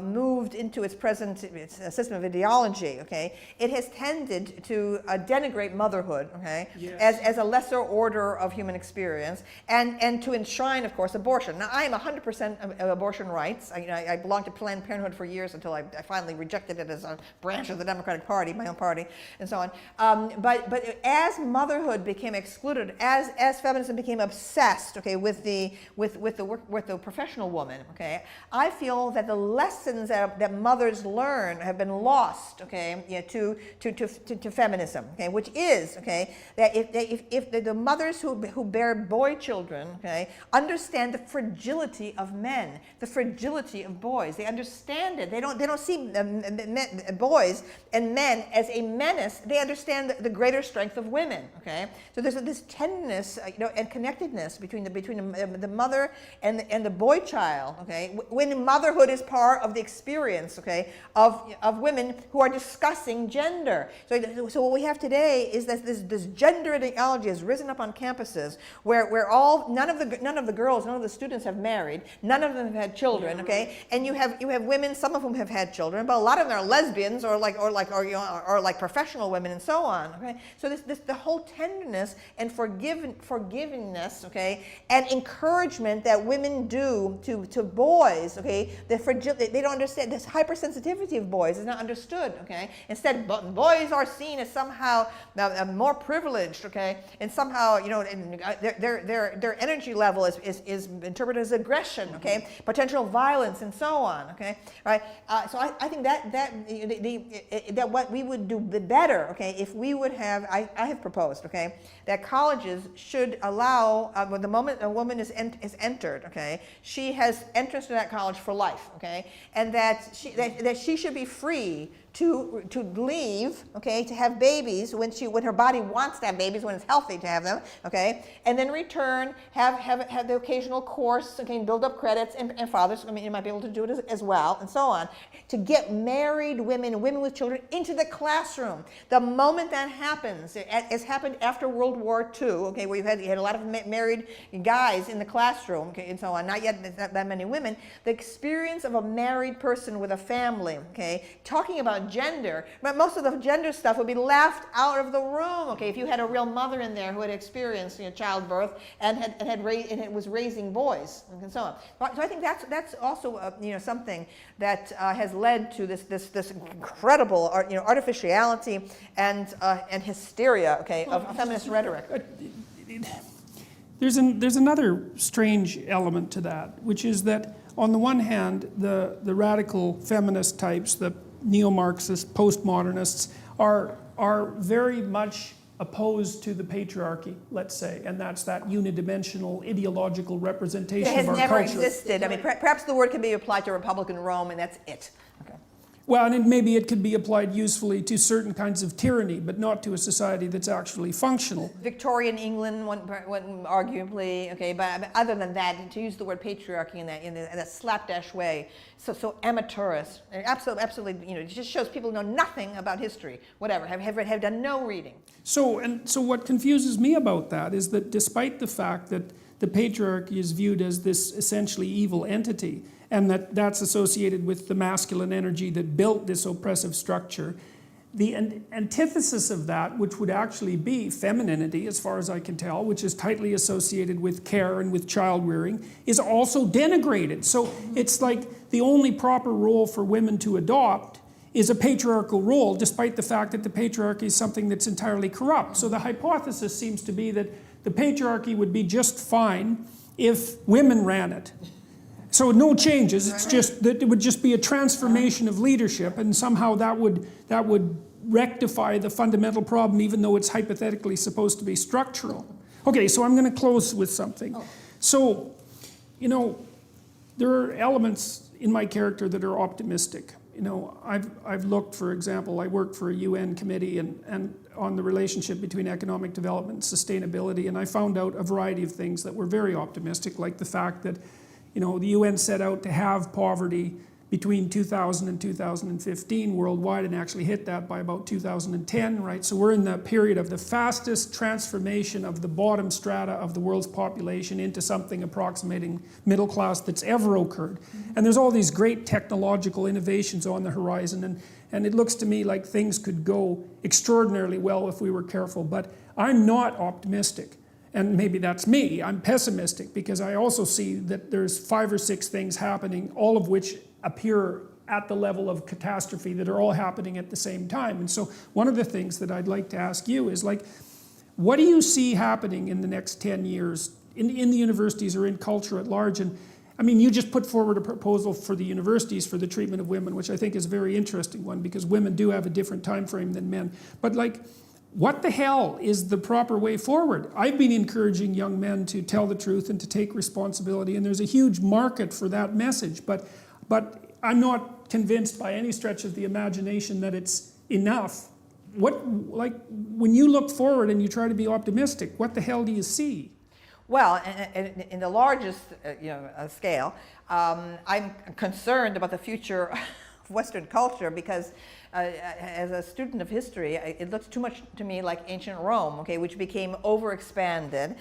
moved into its present system of ideology, okay, it has tended to denigrate motherhood, okay, as a lesser order of human experience, and to enshrine, of course, abortion. Now, I am 100% of abortion rights. I belonged to Planned Parenthood for years until I finally rejected it as a branch of the Democratic Party, my own party, and so on. But as motherhood became excluded, as feminism became obsessed, okay, with the professional woman, okay, I feel that the lessons that mothers learn have been lost, okay, to feminism, okay, which is, okay, that if the mothers who bear boy children, okay, understand the fragility of men, the fragility of boys, they understand it. They don't see boys and men as a menace. They understand the greater strength of women, okay. So there's this tenderness, and connectedness between the mother and the boy child, okay, when motherhood is part of the experience, okay, of women who are discussing gender. So what we have today is that this gender ideology has risen up on campuses where none of the girls, none of the students have married, none of them have had children, okay, and you have women, some of whom have had children, but a lot of them are lesbians or like professional women and so on, okay. So the whole tenderness and forgivingness, okay, and encouragement that women do to boys, okay, they don't understand this hypersensitivity of boys is not understood, okay. Instead, boys are seen as somehow more privileged, okay, and somehow their energy level is interpreted as aggression, okay, potential violence and so on, okay, right. So I think that what we would do better, okay, if we would have, I have proposed, okay, that colleges should allow when the moment a woman is entered, okay, she has entrance to that college for life, okay, and that she should be free to leave, okay, to have babies when her body wants to have babies, when it's healthy to have them, okay, and then return, have the occasional course, okay, build up credits, and fathers, I mean, you might be able to do it as well, and so on, to get married women with children into the classroom. The moment that happens, as happened after World War II, okay, where you had a lot of married guys in the classroom, okay, and so on, not yet that many women, the experience of a married person with a family, okay, talking about gender, but most of the gender stuff would be laughed out of the room, okay, if you had a real mother in there who had experienced childbirth and was raising boys and so on. So I think that's also something that has led to this incredible artificiality and hysteria, okay, of feminist rhetoric. There's another strange element to that, which is that on the one hand, the radical feminist types, the neo-Marxists, postmodernists, are very much opposed to the patriarchy, let's say, and that's that unidimensional ideological representation of our culture. It has never existed. I mean, perhaps the word can be applied to Republican Rome, and that's it. Okay. Well, and maybe it could be applied usefully to certain kinds of tyranny, but not to a society that's actually functional. Victorian England, one arguably, okay, but other than that, to use the word patriarchy in that slapdash way, so amateurist, absolutely, it just shows people know nothing about history, whatever, have done no reading. So what confuses me about that is that despite the fact that the patriarchy is viewed as this essentially evil entity, and that's associated with the masculine energy that built this oppressive structure. The antithesis of that, which would actually be femininity, as far as I can tell, which is tightly associated with care and with child rearing, is also denigrated. So it's like the only proper role for women to adopt is a patriarchal role, despite the fact that the patriarchy is something that's entirely corrupt. So the hypothesis seems to be that the patriarchy would be just fine if women ran it. So no changes, it's just that it would just be a transformation of leadership, and somehow that would rectify the fundamental problem, even though it's hypothetically supposed to be structural. Okay, so I'm going to close with something. So, you know, there are elements in my character that are optimistic. You know, I've looked, for example, I worked for a UN committee and on the relationship between economic development and sustainability, and I found out a variety of things that were very optimistic, like the fact that, you know, the UN set out to have poverty between 2000 and 2015 worldwide, and actually hit that by about 2010, right? So we're in the period of the fastest transformation of the bottom strata of the world's population into something approximating middle class that's ever occurred. And there's all these great technological innovations on the horizon, and it looks to me like things could go extraordinarily well if we were careful, but I'm not optimistic. And maybe that's me, I'm pessimistic, because I also see that there's 5 or 6 things happening, all of which appear at the level of catastrophe, that are all happening at the same time. And so one of the things that I'd like to ask you is, like, what do you see happening in the next 10 years in the universities or in culture at large? And I mean, you just put forward a proposal for the universities for the treatment of women, which I think is a very interesting one, because women do have a different time frame than men. But like, what the hell is the proper way forward? I've been encouraging young men to tell the truth and to take responsibility, and there's a huge market for that message, but I'm not convinced by any stretch of the imagination that it's enough. Like, when you look forward and you try to be optimistic, what the hell do you see? Well, in the largest scale, I'm concerned about the future of Western culture, because as a student of history, it looks too much to me like ancient Rome, okay, which became overexpanded,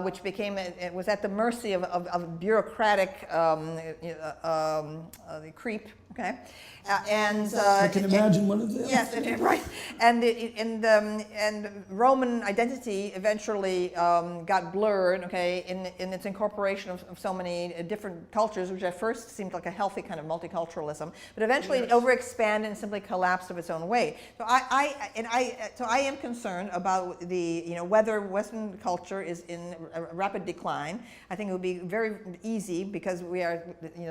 which became, it was at the mercy of bureaucratic creep, okay, I can imagine one of them. Yes, right, and Roman identity eventually got blurred, okay, in its incorporation of so many different cultures, which at first seemed like a healthy kind of multiculturalism, but eventually it overexpanded and simply collapsed of its own weight. So I am concerned about the, whether Western culture is in a rapid decline. I think it would be very easy, because we are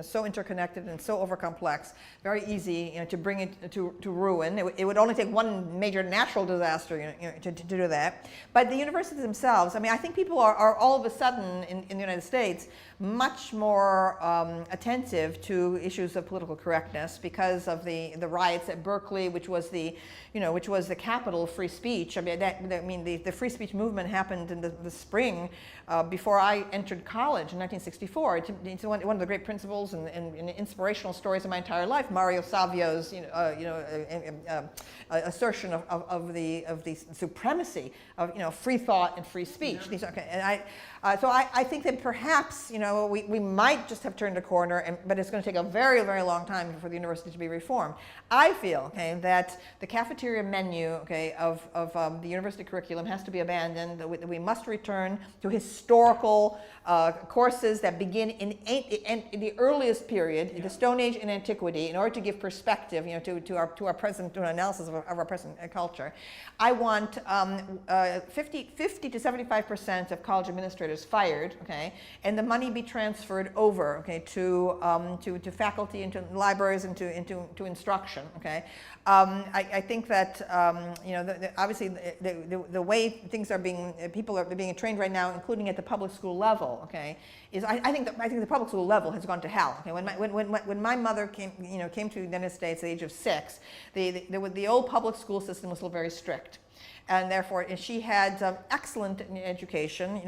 so interconnected and so overcomplex, very easy to bring it to ruin. It would only take one major natural disaster to do that. But the universities themselves, I mean, I think people are all of a sudden in the United States much more attentive to issues of political correctness, because of the riots at Berkeley, which was the capital of free speech. I mean, the free speech movement happened in the spring before I entered college in 1964. It's one of the great principles and inspirational stories of my entire life. Mario Savio's assertion of the supremacy of free thought and free speech. So I think that perhaps we might just have turned a corner, but it's going to take a very, very long time for the university to be reformed. I feel that the cafeteria menu of the university curriculum has to be abandoned. That we must return to historical courses that begin in the earliest period, the Stone Age and Antiquity, in order to give perspective to our present, to an analysis of our present culture. I want 50 to 75% of college administrators fired, and the money be transferred over, to faculty, into libraries, into instruction, I think that obviously the way things are people are being trained right now, including at the public school level, is I think the public school level has gone to hell. When my mother came to the United States at the age of 6, the old public school system was still very strict. and therefore she had excellent education.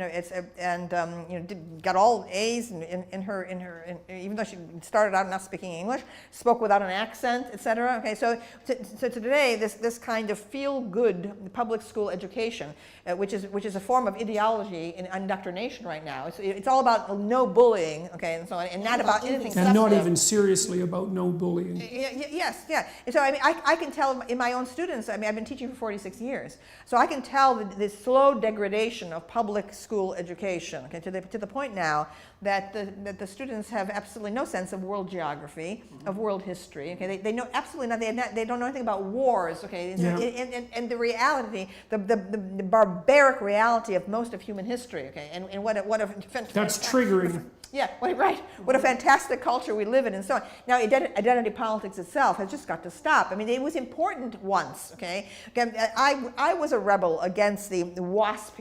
Got all A's in her even though she started out not speaking English, spoke without an accent, etc. Okay, so today this kind of feel-good public school education, which is a form of ideology and indoctrination right now. It's all about no bullying, okay, and so on, and not about anything. And not even seriously about no bullying. Yes, yeah. And so I mean, I can tell in my own students. I mean, I've been teaching for 46 years, so I can tell the slow degradation of public school education. Okay, to the point now that the students have absolutely no sense of world geography, of world history. Okay, they know absolutely nothing. They don't know anything about wars. Okay, and the reality, the barbaric reality of most of human history. Okay, and what a that's triggering. Yeah, right. What a fantastic culture we live in, and so on. Now, identity politics itself has just got to stop. I mean, it was important once. Okay, I was a rebel against the WASP,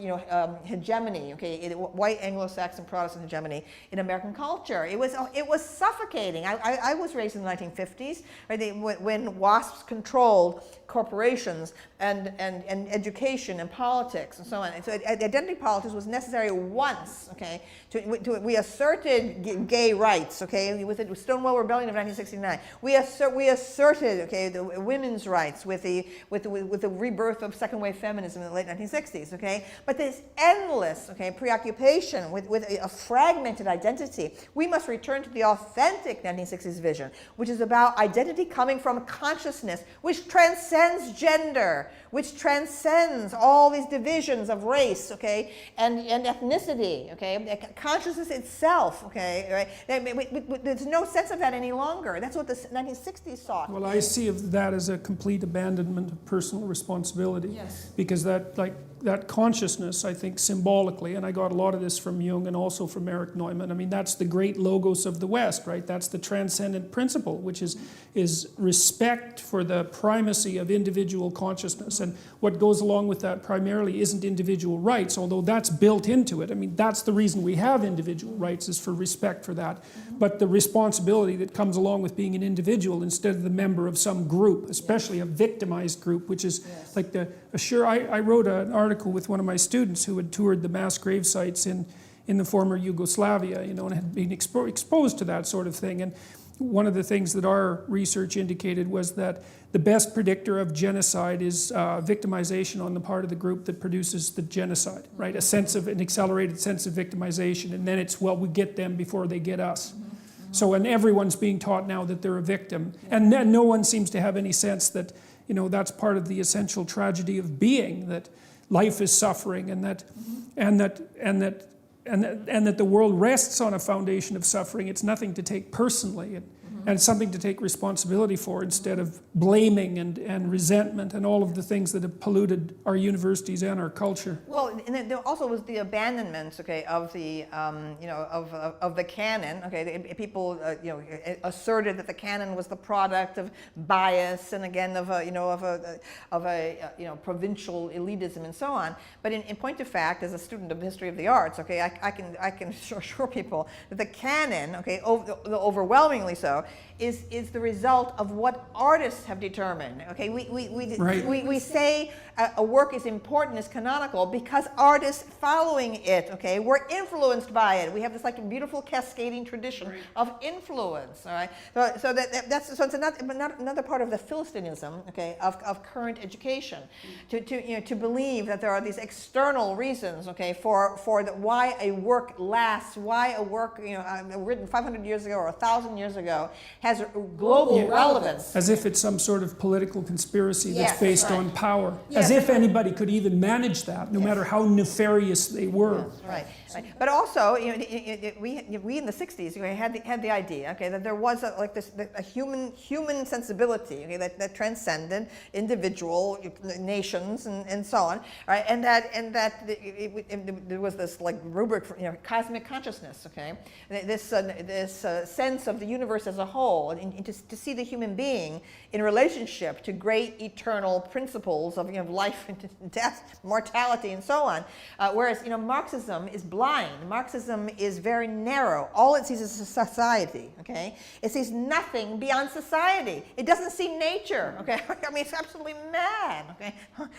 hegemony. Okay, white Anglo-Saxon Protestant hegemony in American culture. It was suffocating. I was raised in the 1950s, right, when WASPs controlled corporations and education and politics and so on. And so identity politics was necessary once. Okay, we asserted gay rights, okay, with the Stonewall Rebellion of 1969. We asserted, okay, the women's rights with the rebirth of second wave feminism in the late 1960s, okay. But this endless, okay, preoccupation with a fragmented identity. We must return to the authentic 1960s vision, which is about identity coming from consciousness, which transcends gender, which transcends all these divisions of race, okay, and ethnicity, okay, consciousness itself. Okay, right? There's no sense of that any longer. That's what the 1960s sought. Well, I see that as a complete abandonment of personal responsibility. Yes. Because that consciousness, I think, symbolically, and I got a lot of this from Jung and also from Erich Neumann. I mean, that's the great logos of the West, right? That's the transcendent principle, which is respect for the primacy of individual consciousness. And what goes along with that primarily isn't individual rights, although that's built into it. I mean, that's the reason we have individual rights, is for respect for that. But the responsibility that comes along with being an individual instead of the member of some group, especially a victimized group, which is like I wrote an article with one of my students who had toured the mass grave sites in the former Yugoslavia, and had been exposed to that sort of thing. And one of the things that our research indicated was that the best predictor of genocide is victimization on the part of the group that produces the genocide, right? An accelerated sense of victimization, and then it's, well, we get them before they get us. So, and everyone's being taught now that they're a victim, and then no one seems to have any sense that, that's part of the essential tragedy of being, that life is suffering, and that the world rests on a foundation of suffering. It's nothing to take personally, and something to take responsibility for, instead of blaming and resentment and all of the things that have polluted our universities and our culture. Well, and there also was the abandonment, okay, of the of the canon. Okay, people asserted that the canon was the product of bias and again of a provincial elitism and so on. But in point of fact, as a student of the history of the arts, okay, I can assure people that the canon, okay, overwhelmingly so, is the result of what artists have determined. Okay, we say a work is important, is canonical, because artists following it, okay, were influenced by it. We have this like beautiful cascading tradition of influence. All right, so it's another part of the Philistinism, okay, of current education, to believe that there are these external reasons, okay, for why a work lasts, why a work written 500 years ago or 1,000 years ago has global relevance. As if it's some sort of political conspiracy that's based on power. Yes. As if anybody could even manage that, no matter how nefarious they were. Yes, right. But also, we in the 60s had the idea, okay, that there was a human sensibility, okay, that transcended individual nations and so on, right? And that there was this rubric for cosmic consciousness, okay, this sense of the universe as a whole, and to see the human being in relationship to great eternal principles of life and death, mortality, and so on. Whereas Marxism is blind. Marxism is very narrow. All it sees is society. Okay, it sees nothing beyond society. It doesn't see nature. Okay, I mean it's absolutely mad. Okay,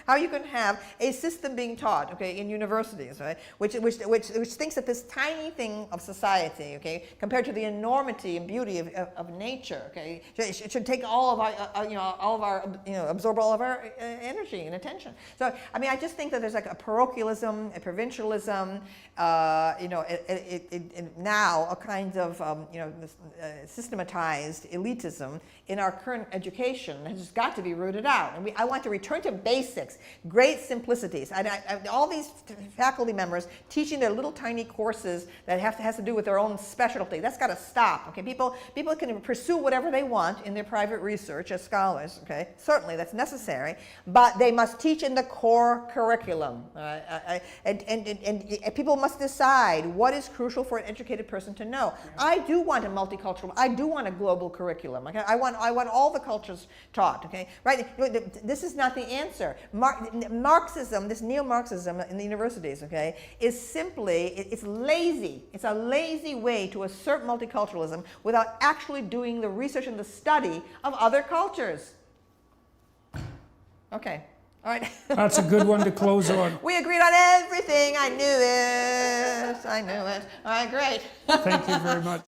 how you can have a system being taught, okay, in universities, right, which thinks that this tiny thing of society, okay, compared to the enormity and beauty of nature, okay, it should take all of our, absorb all of our energy and attention. So, I mean, I just think that there's like a parochialism, a provincialism, now a kind of, systematized elitism in our current education that has got to be rooted out. And I want to return to basics, great simplicities. All these faculty members teaching their little tiny courses that has to do with their own specialty. That's got to stop. Okay, people can pursue whatever they want in their private research as scholars. Okay, certainly that's necessary, but they must teach in the core curriculum. And people must decide what is crucial for an educated person to know. I do want a multicultural. I do want a global curriculum. Okay, I want all the cultures taught. Okay, right? This is not the answer. Marxism, this neo-Marxism in the universities, okay, is simply, it's lazy. It's a lazy way to assert multiculturalism without actually doing the research and the study of other cultures. Okay, all right. That's a good one to close on. We agreed on everything. I knew it. I knew it. All right, great. Thank you very much.